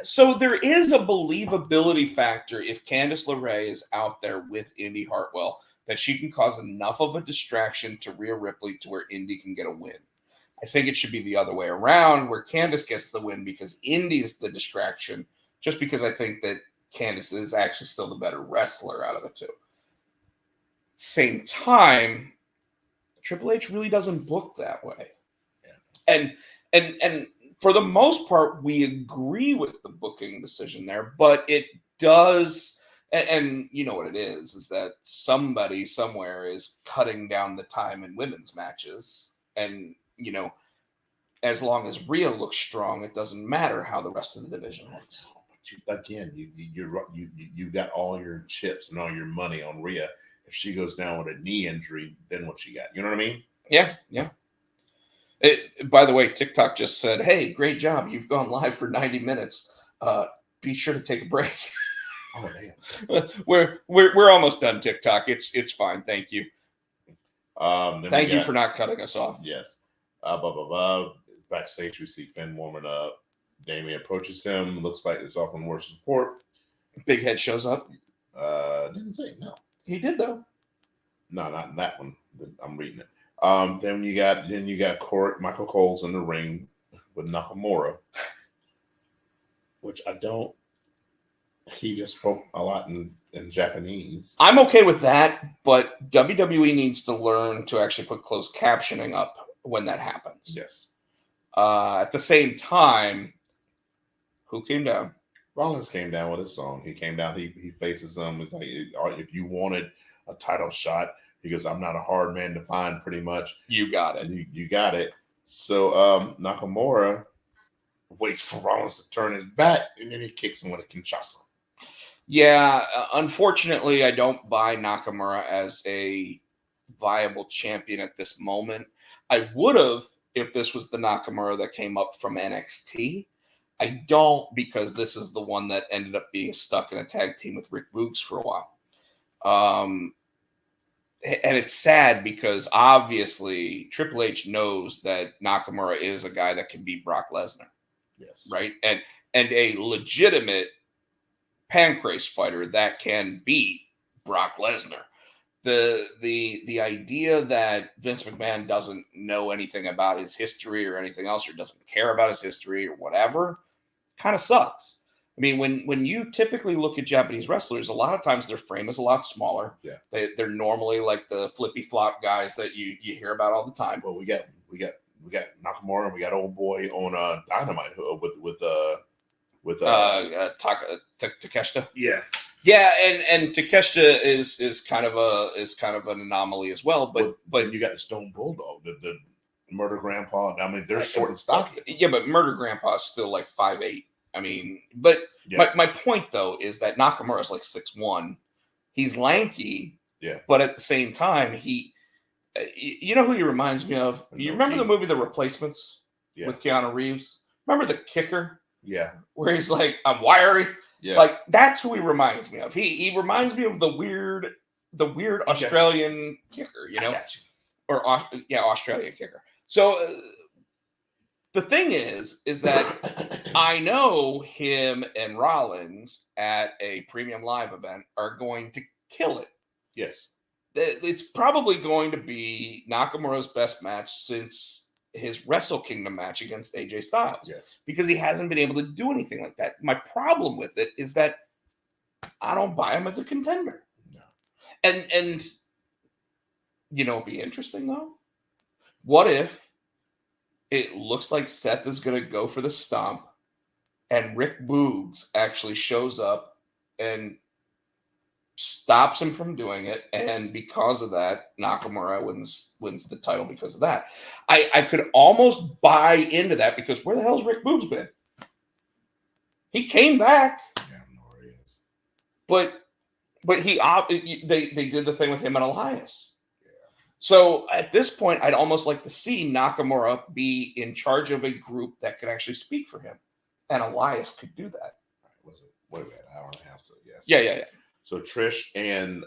So there is a believability factor if Candice LeRae is out there with Indy Hartwell that she can cause enough of a distraction to Rhea Ripley to where Indy can get a win. I think it should be the other way around where Candice gets the win because Indy's the distraction, just because I think that Candice is actually still the better wrestler out of the two. Same time, Triple H really doesn't book that way. Yeah. And for the most part, we agree with the booking decision there, but it does, and you know what it is that somebody somewhere is cutting down the time in women's matches. And, as long as Rhea looks strong, it doesn't matter how the rest of the division looks. You got all your chips and all your money on Rhea. If she goes down with a knee injury, then what you got? You know what I mean? Yeah. By the way, TikTok just said, "Hey, great job. You've gone live for 90 minutes. Be sure to take a break." Oh, damn. We're almost done, TikTok. It's fine. Thank you. Thank you for not cutting us off. Yes. Backstage, we see Finn warming up. Damien approaches him. Looks like it's offering more support. Big Head shows up. Didn't say no. He did though. No, not that one. I'm reading it. Then you got Michael Cole's in the ring with Nakamura, which I don't. He just spoke a lot in Japanese. I'm okay with that, but WWE needs to learn to actually put closed captioning up when that happens. Yes. At the same time, who came down? Rollins came down with his song. He came down. He faces them. He's like, if you wanted a title shot, he goes, "I'm not a hard man to find." Pretty much, you got it. You got it. So Nakamura waits for Rollins to turn his back, and then he kicks him with a Kinshasa. Yeah, unfortunately, I don't buy Nakamura as a viable champion at this moment. I would have if this was the Nakamura that came up from NXT. I don't, because this is the one that ended up being stuck in a tag team with Rick Boogs for a while. And it's sad because obviously Triple H knows that Nakamura is a guy that can beat Brock Lesnar. Yes. Right? And a legitimate pancrase fighter that can beat Brock Lesnar. The idea that Vince McMahon doesn't know anything about his history or anything else, or doesn't care about his history or whatever, kind of sucks. I mean, when you typically look at Japanese wrestlers, a lot of times their frame is a lot smaller. Yeah, they're normally like the flippy flop guys that you hear about all the time. Well, we got Nakamura, and we got old boy on Dynamite with Takeshita. Yeah. Yeah, and Takeshita is kind of an anomaly as well. But you got the Stone Bulldog, the Murder Grandpa. I mean, they're short and stocky. Yeah, but Murder Grandpa is still like 5'8". I mean, but yeah. my point though is that Nakamura is like 6'1". He's lanky. Yeah. But at the same time, you know who he reminds me of? You remember the movie The Replacements with Keanu Reeves? Remember the kicker? Yeah. Where he's like, "I'm wiry." Yeah. Like, that's who he reminds me of. He reminds me of the weird Australian kicker, you know? Or Australian kicker. So the thing is that I know him and Rollins at a premium live event are going to kill it. Yes. It's probably going to be Nakamura's best match since his Wrestle Kingdom match against AJ Styles. Yes. Because he hasn't been able to do anything like that. My problem with it is that I don't buy him as a contender. No. And you know, it'd be interesting though. What if it looks like Seth is going to go for the stomp and Rick Boogs actually shows up and stops him from doing it, and because of that, Nakamura wins the title because of that. I could almost buy into that, because where the hell's Rick Boogs been? He came back. I don't know where he is. But they did the thing with him and Elias. Yeah. So at this point, I'd almost like to see Nakamura be in charge of a group that could actually speak for him, and Elias could do that. Was it? What was that? Hour and a half? So yes. Yeah. So Trish and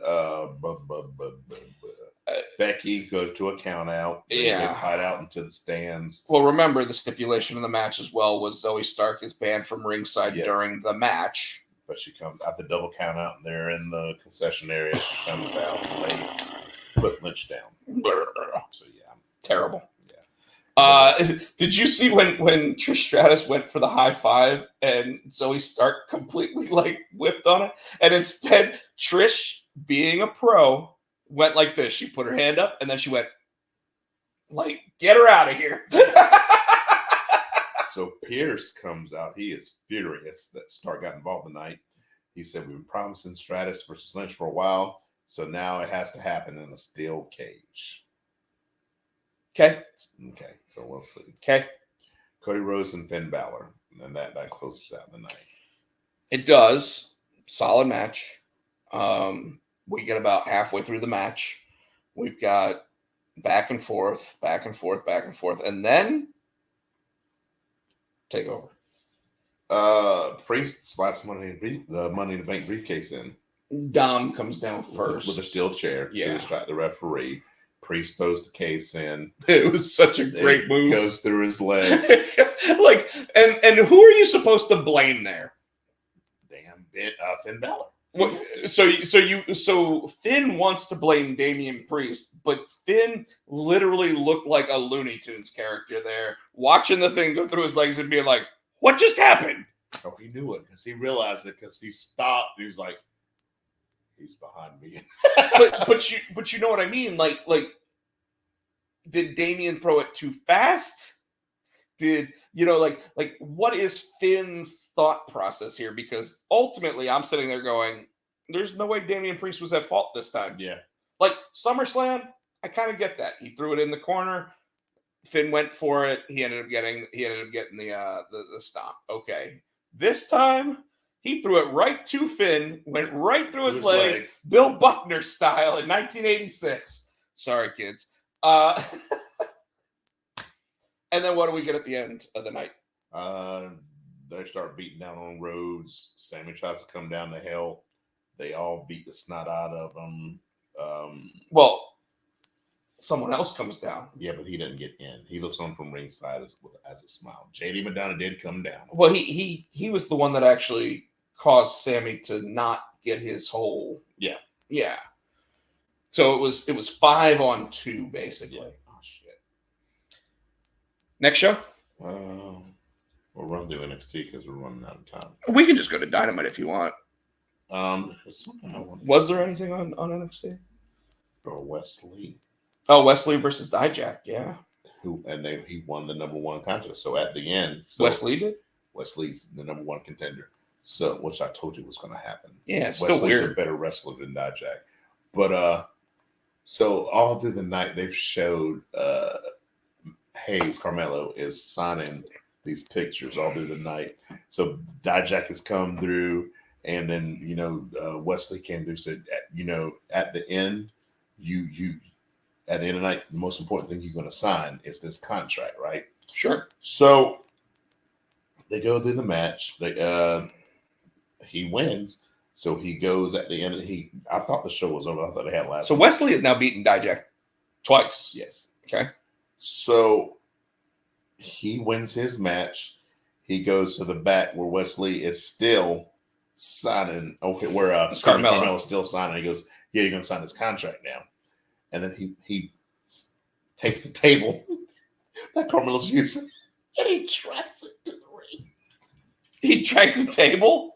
Becky goes to a count out. They get tied out into the stands. Well, remember the stipulation of the match as well was Zoe Stark is banned from ringside during the match. But she comes out the double count out, and they're in the concession area. She comes out, and they put Lynch down. So yeah, terrible. Yeah. Did you see when Trish Stratus went for the high five and Zoe Stark completely whiffed on it, and instead Trish, being a pro, went like this. She put her hand up, and then she went get her out of here. So Pierce comes out. He is furious that Stark got involved tonight. He said, we've been promising Stratus versus Lynch for a while, so now it has to happen in a steel cage. Okay, so we'll see. Okay. Cody Rhodes and Finn Balor. And that closes out the night. It does. Solid match. We get about halfway through the match. We've got back and forth, and then take over. Priest slaps the Money in the Bank briefcase in. Dom comes down first with a steel chair to distract the referee. Priest throws the case in. It was such a great move. Goes through his legs. And who are you supposed to blame there? Damn bit, Finn Balor. So Finn wants to blame Damian Priest, but Finn literally looked like a Looney Tunes character there, watching the thing go through his legs and being like, "What just happened?" Oh, he knew it because he realized it because he stopped. He was like, "He's behind me." but you know what I mean? Like, did Damian throw it too fast? Did what is Finn's thought process here? Because ultimately, I'm sitting there going, "There's no way Damian Priest was at fault this time." Yeah. SummerSlam, I kind of get that. He threw it in the corner. Finn went for it. He ended up getting the stomp. Okay. This time, he threw it right to Finn, went right through his legs, Bill Buckner style in 1986. Sorry, kids. And then what do we get at the end of the night? They start beating down on Rhodes. Sammy tries to come down to help. They all beat the snot out of him. Someone else comes down. Yeah, but he doesn't get in. He looks on from ringside as a smile. JD Madonna did come down. Well, he was the one that actually caused Sammy to not get his whole. Yeah. So it was 5-on-2 basically. Yeah. Oh shit. Next show. We'll run through NXT because we're running out of time. We can just go to Dynamite if you want. Was there anything on NXT? Or Wesley. Oh, Wesley versus Dijak, yeah. He won the number one contest. So at the end, Wesley did. Wesley's the number one contender. So, which I told you was going to happen. Yeah, it's Wesley's still weird. A better wrestler than Dijak. But so all through the night they've showed Hayes Carmelo is signing these pictures all through the night. So Dijak has come through, and then Wesley came through. Said at the end, at the end of the night, the most important thing you're going to sign is this contract, right? Sure. So they go through the match. he wins. So he goes at the end. I thought the show was over. I thought they had last. So Wesley has now beaten Dijak twice. Yes. Okay. So he wins his match. He goes to the back where Wesley is still signing. Okay, where Carmelo is still signing. He goes, "Yeah, you're gonna sign this contract now." And then he takes the table that Carmelo's using, and he drags it to the ring. He drags the table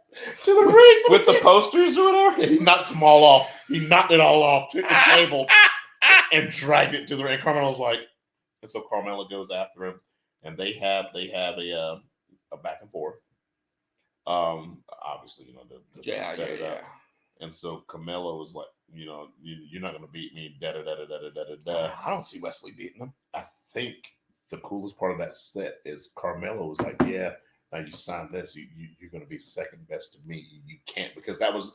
to the ring with the posters or whatever. And he knocked them all off. He knocked it all off, took the table, and dragged it to the ring. Carmelo's like, and so Carmelo goes after him, and they have a back and forth. Obviously, set it up. And so Carmelo was like, you're not gonna beat me. Da da da da da da da da. I don't see Wesley beating him. I think the coolest part of that set is Carmelo was like, yeah. Now you signed this, you're going to be second best to me. You can't, because that was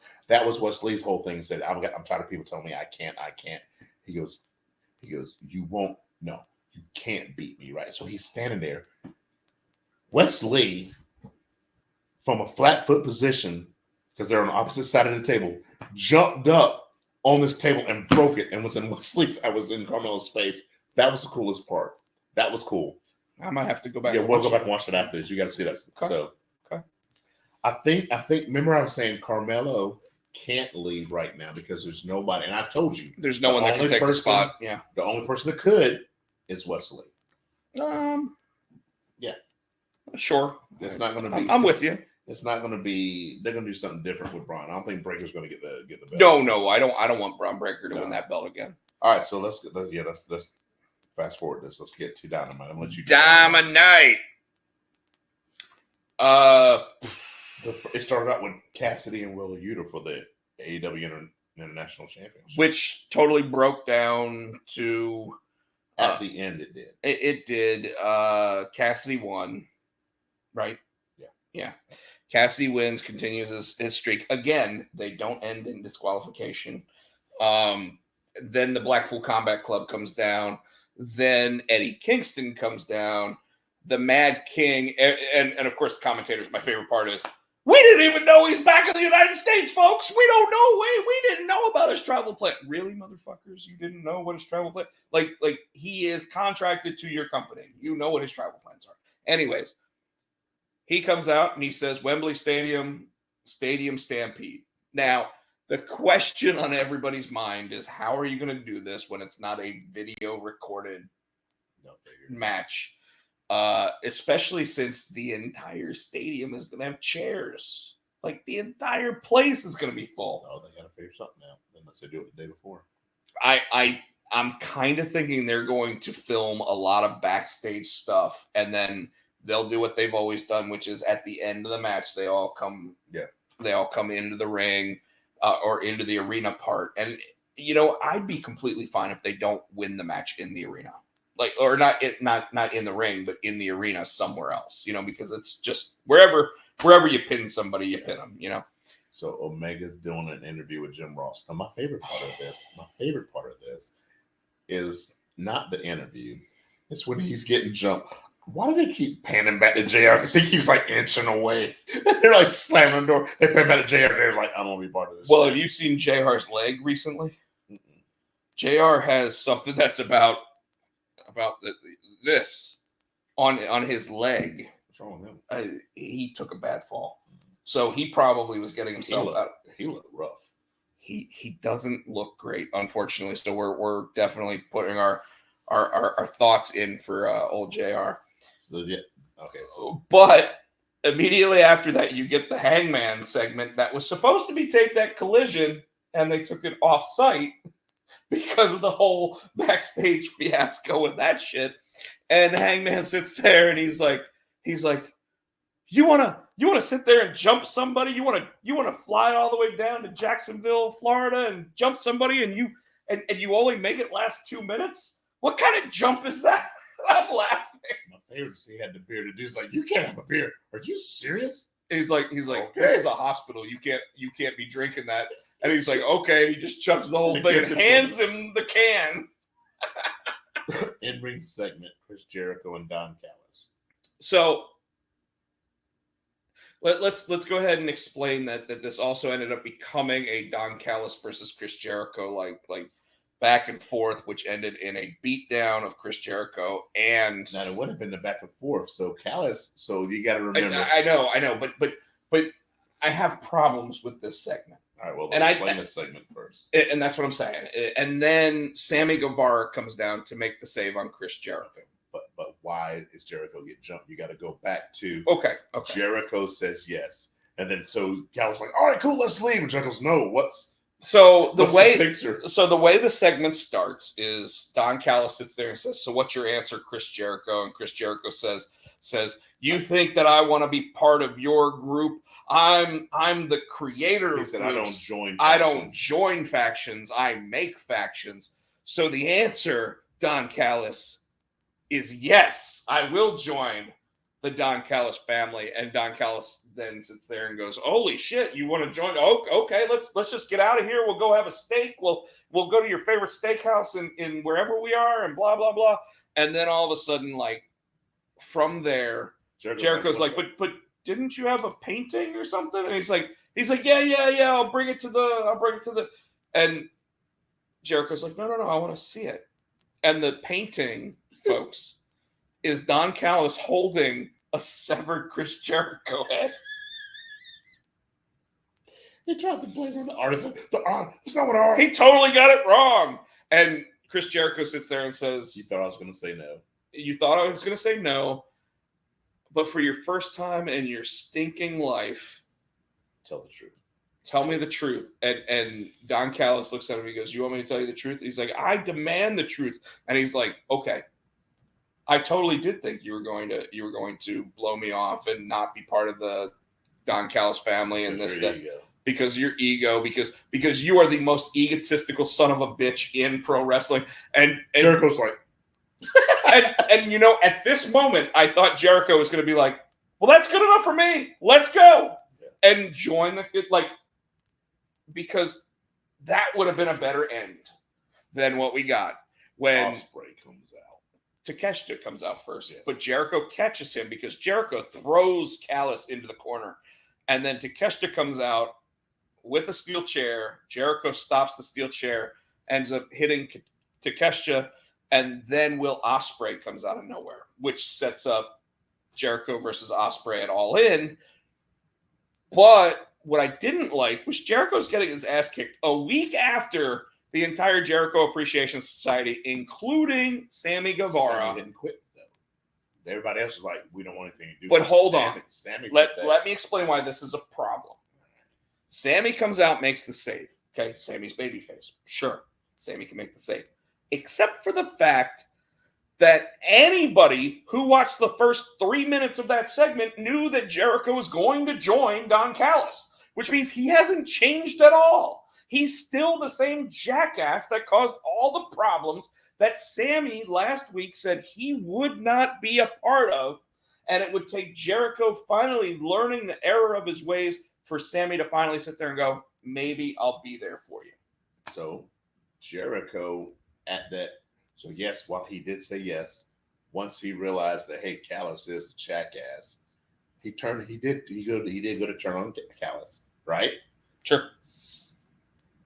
Wesley's whole thing. He said, I'm tired of people telling me I can't. He goes, you won't. No, you can't beat me, right? So he's standing there. Wesley, from a flat foot position, because they're on the opposite side of the table, jumped up on this table and broke it, and was in Carmelo's face. That was the coolest part. That was cool. I might have to go back. Yeah, we'll go back and watch it after this. You got to see that. Okay. So, okay. I think. Remember, I was saying Carmelo can't leave right now because there's nobody. And I've told you, there's no one that can take the spot. Yeah, the only person that could is Wesley. Yeah, sure. It's not going to be. I'm with you. It's not going to be. They're going to do something different with Braun. I don't think Breaker's going to get the No, belt. I don't want Braun Breaker to win that belt again. All right, so let's fast forward this. Let's get to Dynamite. I'm gonna let you. Dynamite. It started out with Cassidy and Wheeler Yuta for the AEW International Championship, which totally broke down to. At the end, it did. It did. Cassidy won, right? Yeah. Cassidy wins, continues his streak. Again, they don't end in disqualification. Then the Blackpool Combat Club comes down. Then Eddie Kingston comes down. The Mad King. And of course, the commentators, my favorite part is, we didn't even know he's back in the United States, folks. We don't know. We didn't know about his travel plan. Really, motherfuckers? You didn't know what his travel plan? Like he is contracted to your company. You know what his travel plans are. Anyways, he comes out and he says, Wembley Stadium Stampede. Now, the question on everybody's mind is, how are you going to do this when it's not a video recorded match? Especially since the entire stadium is going to have chairs. Like, the entire place is going to be full. Oh, they got to figure something out unless they do it the day before. I'm kind of thinking they're going to film a lot of backstage stuff, and then they'll do what they've always done, which is at the end of the match, they all come into the ring. Or into the arena part. And, I'd be completely fine if they don't win the match in the arena. Like, or not in the ring, but in the arena somewhere else, because it's just wherever you pin somebody, you pin them, So Omega's doing an interview with Jim Ross. Now, my favorite part of this is not the interview. It's when he's getting jumped. Why do they keep panning back to JR? Because he keeps inching away. They're slamming the door. They pan back to JR. JR's like, I don't want to be part of this. Well, have you seen JR's leg recently? Mm-mm. JR has something that's about this on his leg. What's wrong with him? He took a bad fall, so he probably was getting himself out. He looked rough. He doesn't look great, unfortunately. So we're definitely putting our thoughts in for old JR. So yeah, okay. So, but immediately after that, you get the Hangman segment that was supposed to be taped at Collision, and they took it off site because of the whole backstage fiasco with that shit. And Hangman sits there and he's like, you wanna sit there and jump somebody? You wanna fly all the way down to Jacksonville, Florida, and jump somebody, and you only make it last 2 minutes? What kind of jump is that? I'm laughing. My favorite is he had the beer. The dude's like, you can't have a beer. Are you serious? He's like, okay. This is a hospital. You can't be drinking that. And he's like, okay. And he just chugs the whole thing and hands him the can. In-ring segment, Chris Jericho and Don Callis. So Let's go ahead and explain that this also ended up becoming a Don Callis versus Chris Jericho like back and forth, which ended in a beatdown of Chris Jericho. And now it would have been the back and forth. So Callis, so you got to remember. I know, but I have problems with this segment. All right, well, let's explain this segment first. And that's what I'm saying. And then Sammy Guevara comes down to make the save on Chris Jericho. But why is Jericho get jumped? You got to go back to okay. Jericho says yes, and then so Callis like, all right, cool, let's leave. And Jericho's no. The way the segment starts is Don Callis sits there and says, "So what's your answer, Chris Jericho?" And Chris Jericho says, "You think that I want to be part of your group? I'm the creator of said, groups. I don't join factions. I make factions." So the answer, Don Callis, is yes, I will join the Don Callis family. And Don Callis then sits there and goes, "Holy shit, you want to join? Oh, okay, let's just get out of here. We'll go have a steak. We'll go to your favorite steakhouse in wherever we are, and blah blah blah." And then all of a sudden, like from there, Jericho's like, "But didn't you have a painting or something?" And he's like, "Yeah. I'll bring it to the." And Jericho's like, "No, I want to see it." And the painting, folks, is Don Callis holding a severed Chris Jericho head. He tried to blame on the artist. It's not what art. He totally got it wrong. And Chris Jericho sits there and says, "You thought I was going to say no. You thought I was going to say no, but for your first time in your stinking life, tell the truth. Tell me the truth." And Don Callis looks at him and he goes, "You want me to tell you the truth?" He's like, "I demand the truth." And he's like, "Okay. I totally did think you were going to blow me off and not be part of the Don Callis family and this that because your ego, because you are the most egotistical son of a bitch in pro wrestling." And Jericho's like, and at this moment, I thought Jericho was going to be like, "Well, that's good enough for me. Let's go," and join because that would have been a better end than what we got when Ospreay comes out. Takeshita comes out first, but Jericho catches him because Jericho throws Callis into the corner, and then Takeshita comes out with a steel chair. Jericho stops the steel chair, ends up hitting Takeshita, and then Will Ospreay comes out of nowhere, which sets up Jericho versus Ospreay at All In. But what I didn't like was Jericho's getting his ass kicked a week after the entire Jericho Appreciation Society, including Sammy Guevara. Sammy didn't quit, though. Everybody else was like, "We don't want anything to do with it." But hold Sammy, on. Sammy let me explain why this is a problem. Sammy comes out, makes the save. Okay, Sammy's babyface. Sure, Sammy can make the save. Except for the fact that anybody who watched the first 3 minutes of that segment knew that Jericho was going to join Don Callis, which means he hasn't changed at all. He's still the same jackass that caused all the problems that Sammy last week said he would not be a part of. And it would take Jericho finally learning the error of his ways for Sammy to finally sit there and go, "Maybe I'll be there for you." So Jericho so yes, while he did say yes, once he realized that, hey, Callis is a jackass, he did go to turn on Callis, right? Sure.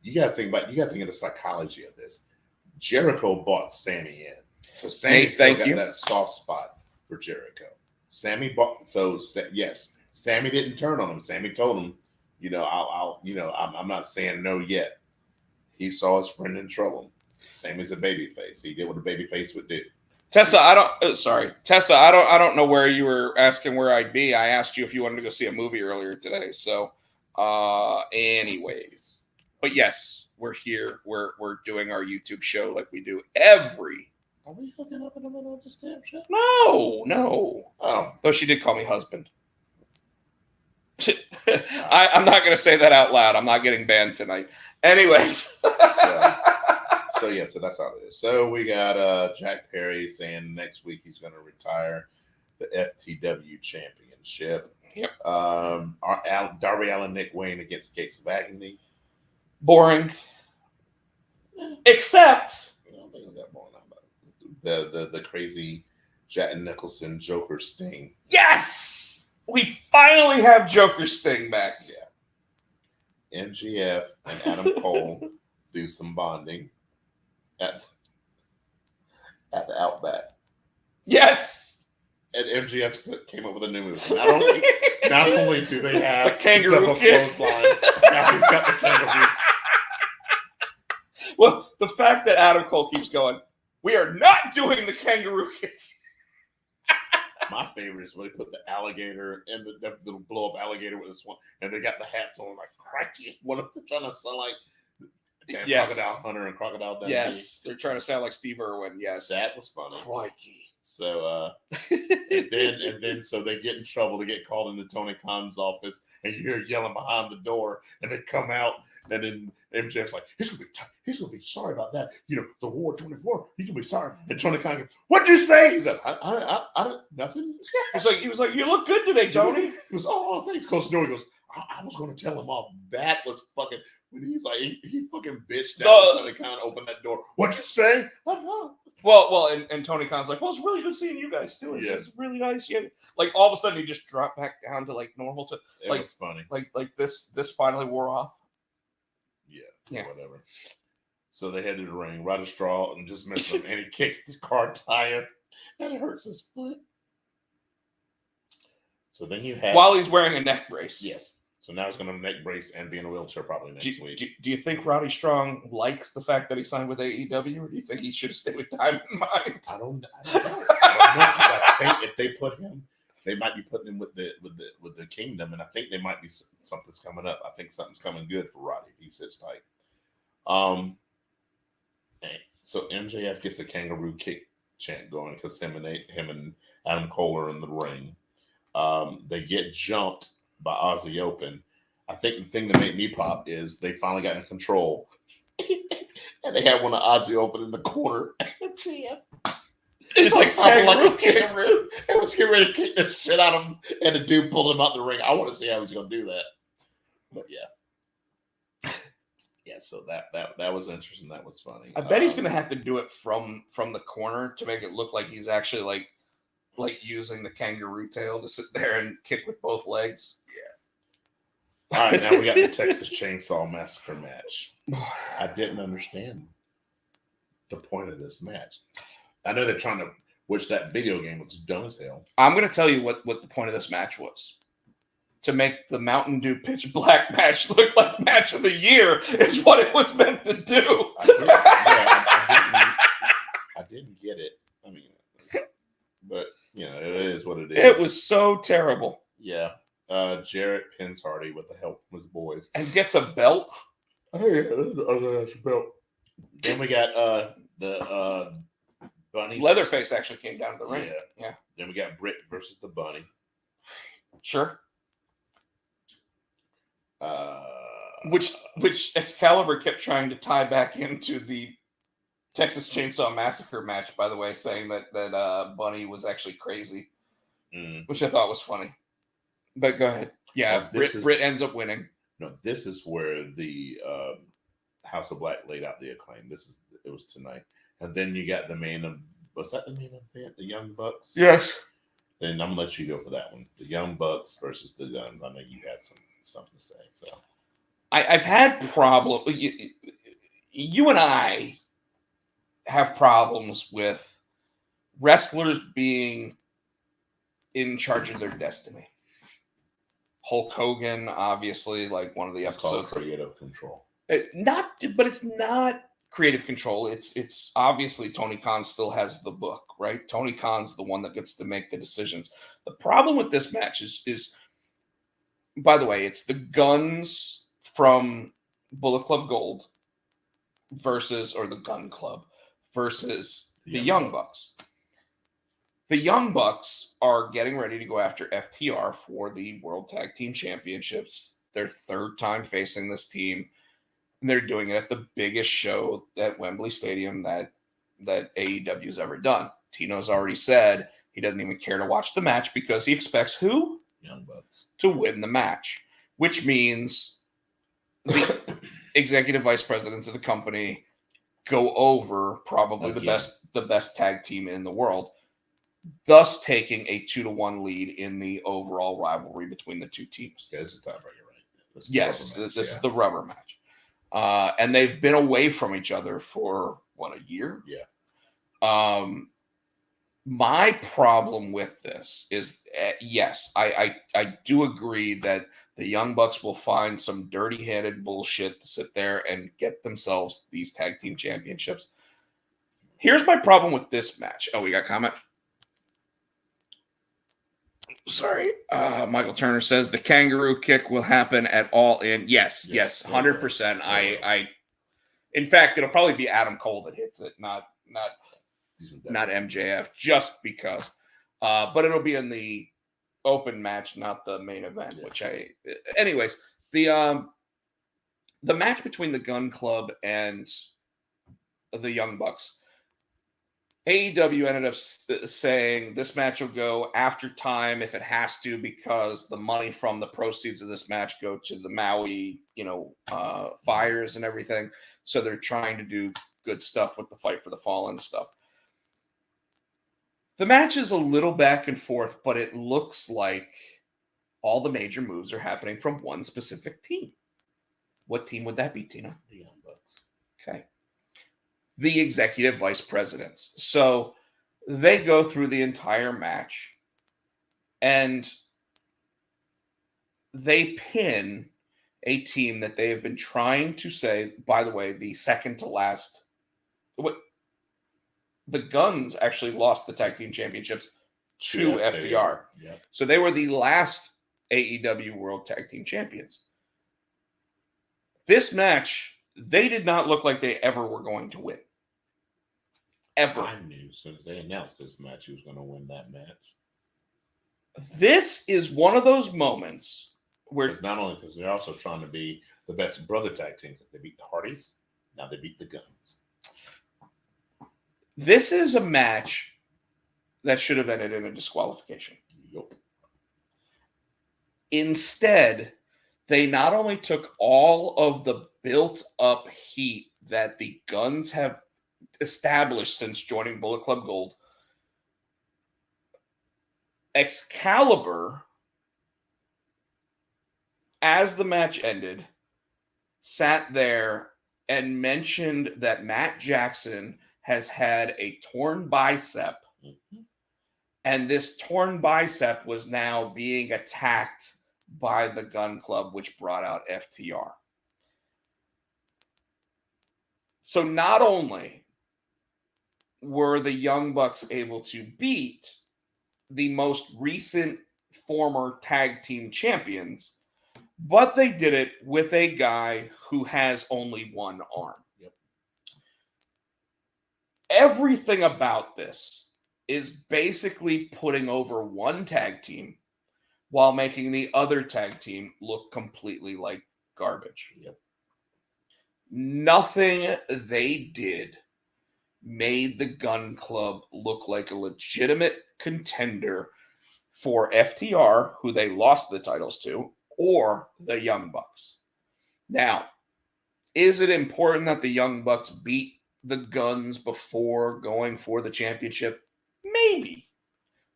You got to think of the psychology of this. Jericho bought Sammy in, so Sammy still got that soft spot for Jericho. Sammy didn't turn on him. Sammy told him, I'm not saying no yet. He saw his friend in trouble. Sammy's a babyface. He did what a babyface would do. Tessa, I don't know where you were asking where I'd be. I asked you if you wanted to go see a movie earlier today. So, anyways. But yes, we're here. We're doing our YouTube show like we do every. Are we hooking up in the middle of this damn show? No. Oh, though she did call me husband. I'm not going to say that out loud. I'm not getting banned tonight. Anyways. So that's how it is. So we got Jack Perry saying next week he's going to retire the FTW championship. Yep. Darby Allin, Nick Wayne against Gates of Agony. Boring. Except I don't think it was that boring. The crazy Jack Nicholson Joker Sting. Yes. We finally have Joker Sting back. Yeah. MGF and Adam Cole do some bonding at the Outback. Yes. And MGF came up with a new move. Not only do they have the kangaroo double kick. clothesline, now he's got the kangaroo. Well, the fact that Adam Cole keeps going, we are not doing the kangaroo kick. My favorite is when they put the alligator and the little blow up alligator with this one, and they got the hats on like cracky. What if they're trying to sound like Crocodile Hunter and Crocodile Dundee? Yes, they're trying to sound like Steve Irwin. Yes, that was funny. Crikey. So and then so they get in trouble. They get called into Tony Khan's office, and you hear yelling behind the door, and they come out, and then MJF's like, he's gonna be sorry about that. You know, the War 24. He's gonna be sorry. And Tony Khan goes, "What'd you say?" He's like, "I don't nothing." He was like, you look good today, Tony. He goes, "Oh, thanks." Close the door. He goes, I was gonna tell him off. That was fucking. When he's like, he fucking bitched out. Tony Khan opened that door. What'd you say? Well, and Tony Khan's like, well, it's really good seeing you guys too. It's really nice. Yeah, like all of a sudden he just dropped back down to like normal. It was funny. Like this finally wore off. Yeah, whatever. So they head to the ring. Ryder Straw and just missed him, and he kicks the car tire, and it hurts his foot. So then you have while he's wearing a neck brace. Yes. So now he's going to have a neck brace and be in a wheelchair probably next week. Do you think Roddy Strong likes the fact that he signed with AEW, or do you think he should have stayed with Diamond Mine? I don't know. I think if they put him, they might be putting him with the Kingdom, and I think they might be something's coming up. I think something's coming good for Roddy if he sits tight. So MJF gets a kangaroo kick chant going because him and Adam Cole are in the ring. They get jumped by Aussie Open. I think the thing that made me pop is they finally got in control. And they had one of Aussie Open in the corner. MJF. Just like a kangaroo. It was getting ready to kick the shit out of him, and the dude pulled him out the ring. I want to see how he's going to do that. But yeah. Yeah, so that was interesting. That was funny. I bet he's going to have to do it from the corner to make it look like he's actually like using the kangaroo tail to sit there and kick with both legs. Yeah. All right, now we got the Texas Chainsaw Massacre match. I didn't understand the point of this match. I know they're trying to, which that video game looks dumb as hell. I'm going to tell you what the point of this match was. To make the Mountain Dew Pitch Black match look like match of the year is what it was meant to do. I didn't get it. I mean, but you know, it is what it is. It was so terrible. Yeah. Jarrett pins Hardy with the help from his boys. And gets a belt. Oh yeah, that's a belt. Then we got the Bunny. Leatherface actually came down to the ring. Yeah. Then we got Britt versus the Bunny. Sure. Which Excalibur kept trying to tie back into the Texas Chainsaw Massacre match, by the way, saying that Bunny was actually crazy, which I thought was funny. But go ahead. Yeah, Britt ends up winning. No, this is where the House of Black laid out the Acclaim. It was tonight. And then you got the was that the main event? The Young Bucks? Yes. Then I'm going to let you go for that one. The Young Bucks versus the Guns. I know you had something to say. So I've had problems. You and I have problems with wrestlers being in charge of their destiny. Hulk Hogan, obviously, like one of the episodes. Called creative control. But it's not creative control. It's obviously Tony Khan still has the book, right? Tony Khan's the one that gets to make the decisions. The problem with this match is by the way, it's the Guns from Bullet Club Gold or the Gun Club versus the Young Bucks. The Young Bucks are getting ready to go after FTR for the World Tag Team Championships. Their third time facing this team. And they're doing it at the biggest show at Wembley Stadium that AEW's ever done. Tino's already said he doesn't even care to watch the match because he expects who? Young Bucks. To win the match. Which means the executive vice presidents of the company go over probably the best tag team in the world. thus taking a 2-1 lead in the overall rivalry between the two teams. Yeah, this is tiebreaker, right? Yes, this is the rubber match. And they've been away from each other for, a year? Yeah. My problem with this is, yes, I do agree that the Young Bucks will find some dirty-handed bullshit to sit there and get themselves these tag team championships. Here's my problem with this match. Oh, we got a comment? Sorry. Michael Turner says the kangaroo kick will happen at All In. Yes, 100%. In fact, it'll probably be Adam Cole that hits it, not MJF, just because. But it'll be in the open match, not the main event. Anyways, the match between the Gun Club and the Young Bucks. AEW ended up saying this match will go after time if it has to, because the money from the proceeds of this match go to the Maui, fires and everything. So they're trying to do good stuff with the Fight for the Fallen stuff. The match is a little back and forth, but it looks like all the major moves are happening from one specific team. What team would that be, Tino? The Young Bucks. Okay. The executive vice presidents. So they go through the entire match and they pin a team that they have been trying to say, by the way, the second to last. The Guns actually lost the tag team championships to FTR. Yep. So they were the last AEW World Tag Team Champions. This match, they did not look like they ever were going to win. Ever. I knew as soon as they announced this match, he was going to win that match. This is one of those moments where... It's not only because they're also trying to be the best brother tag team, because they beat the Hardys, now they beat the Guns. This is a match that should have ended in a disqualification. Yep. Instead, they not only took all of the built-up heat that the Guns have established since joining Bullet Club Gold. Excalibur, as the match ended, sat there and mentioned that Matt Jackson has had a torn bicep, and this torn bicep was now being attacked by the Gun Club, which brought out FTR. So not only were the Young Bucks able to beat the most recent former tag team champions, but they did it with a guy who has only one arm. Yep. Everything about this is basically putting over one tag team while making the other tag team look completely like garbage. Yep. Nothing they did made the Gun Club look like a legitimate contender for FTR, who they lost the titles to, or the Young Bucks. Now, is it important that the Young Bucks beat the Guns before going for the championship? Maybe.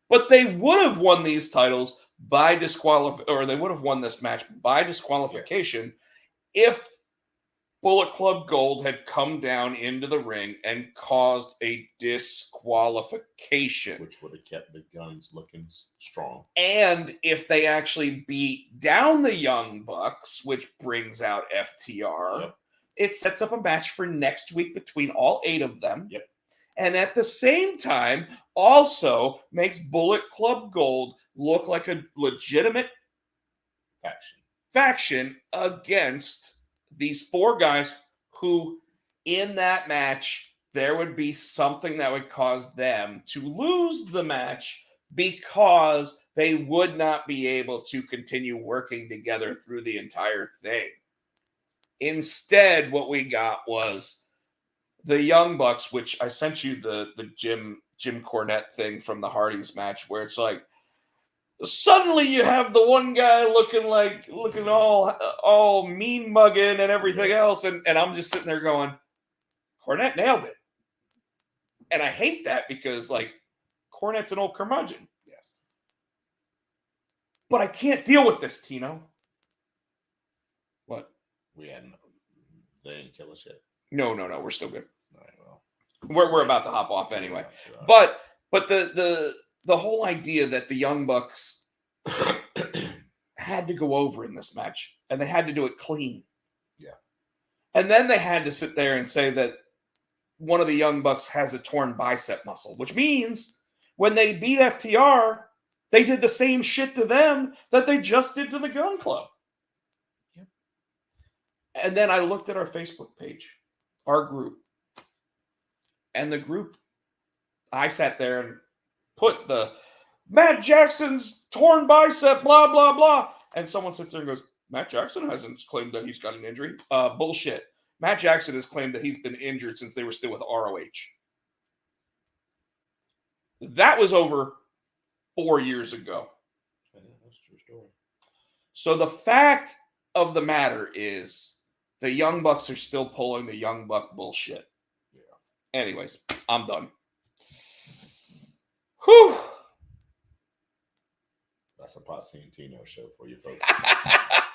But they would have won these titles by or they would have won this match by disqualification if Bullet Club Gold had come down into the ring and caused a disqualification. Which would have kept the Guns looking strong. And if they actually beat down the Young Bucks, which brings out FTR, it sets up a match for next week between all 8 of them. Yep. And at the same time, also makes Bullet Club Gold look like a legitimate faction against these 4 guys who, in that match, there would be something that would cause them to lose the match because they would not be able to continue working together through the entire thing. Instead, what we got was the Young Bucks, which I sent you the Jim Cornette thing from the Hardys match, where it's like, suddenly you have the one guy looking all mean mugging and everything else, and I'm just sitting there going, Cornette nailed it. And I hate that because, like, Cornette's an old curmudgeon. Yes. But I can't deal with this, Tino. What? They didn't kill us yet. No. We're still good. All right, well. We're about to hop off anyway. All right. But the whole idea that the Young Bucks had to go over in this match, and they had to do it clean. Yeah. And then they had to sit there and say that one of the Young Bucks has a torn bicep muscle, which means when they beat FTR, they did the same shit to them that they just did to the Gun Club. Yep. And then I looked at our Facebook page, our group, and the group, I sat there and put the Matt Jackson's torn bicep, blah, blah, blah. And someone sits there and goes, Matt Jackson hasn't claimed that he's got an injury. Bullshit. Matt Jackson has claimed that he's been injured since they were still with ROH. That was over 4 years ago. Yeah, that's a true story. So the fact of the matter is the Young Bucks are still pulling the Young Buck bullshit. Yeah. Anyways, I'm done. Whew. That's a Potsy and Tino show for you folks.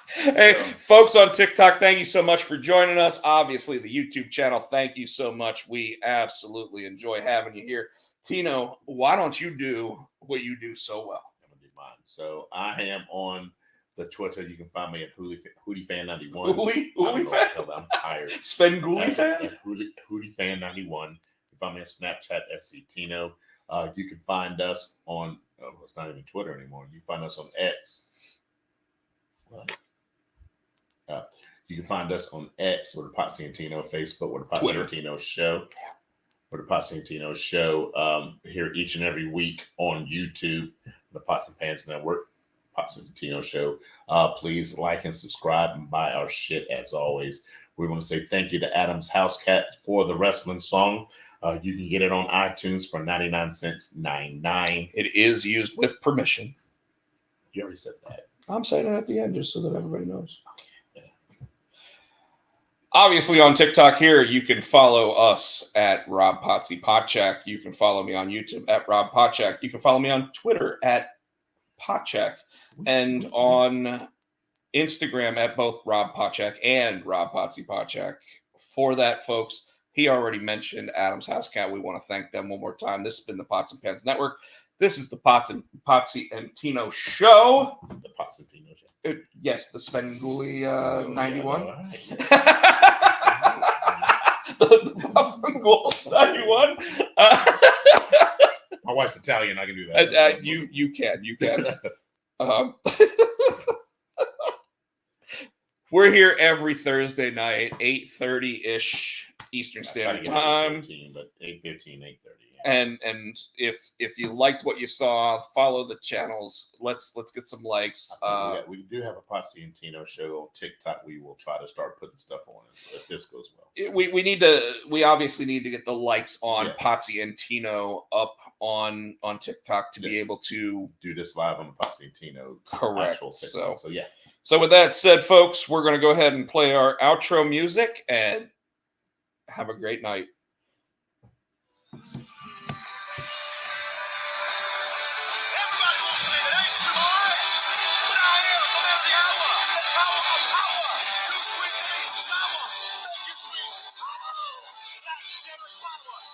Hey, folks on TikTok, thank you so much for joining us. Obviously, the YouTube channel, thank you so much. We absolutely enjoy having you here. Tino, why don't you do what you do so well? I'm going to do mine. So I am on the Twitter. You can find me at HoolieFan91. Hoolie Fan? I'm tired. Spengoolie Fan? At HoolieFan91. You can find me on Snapchat, SC Tino. You can find us on, it's not even Twitter anymore. You can find us on X. What? You can find us on X or the Potsy and Tino, Facebook or the Potsy and Tino Show. Or the Potsy and Tino Show here each and every week on YouTube, the Pots and Pans Network, Potsy and Tino Show. Please like and subscribe and buy our shit as always. We want to say thank you to Adam's House Cat for the wrestling song. You can get it on iTunes for 99 cents, 99. It is used with permission. You already said that. I'm saying it at the end just so that everybody knows. Obviously, on TikTok here, you can follow us at Rob Potsy Potcheck. You can follow me on YouTube at Rob Potcheck. You can follow me on Twitter at Potcheck. And on Instagram at both Rob Potcheck and Rob Potsy Potcheck. For that, folks, he already mentioned Adam's House Cat. We want to thank them one more time. This has been the Pots and Pans Network. This is the Potsy and Tino Show. The Potsy and Tino Show. Yes, the Spengoolie 91. The Buffalo 91. My wife's Italian. I can do that. You can. We're here every Thursday night, 8:30-ish Eastern Standard Time. 8:15, but 8:15, 8:30. And if you liked what you saw, follow the channels. Let's get some likes. We do have a Potsy and Tino Show on TikTok. We will try to start putting stuff on it if this goes well. We obviously need to get the likes on Potsy and Tino up on TikTok to be able to do this live on the Potsy and Tino. Correct. So yeah. So with that said, folks, we're going to go ahead and play our outro music and have a great night.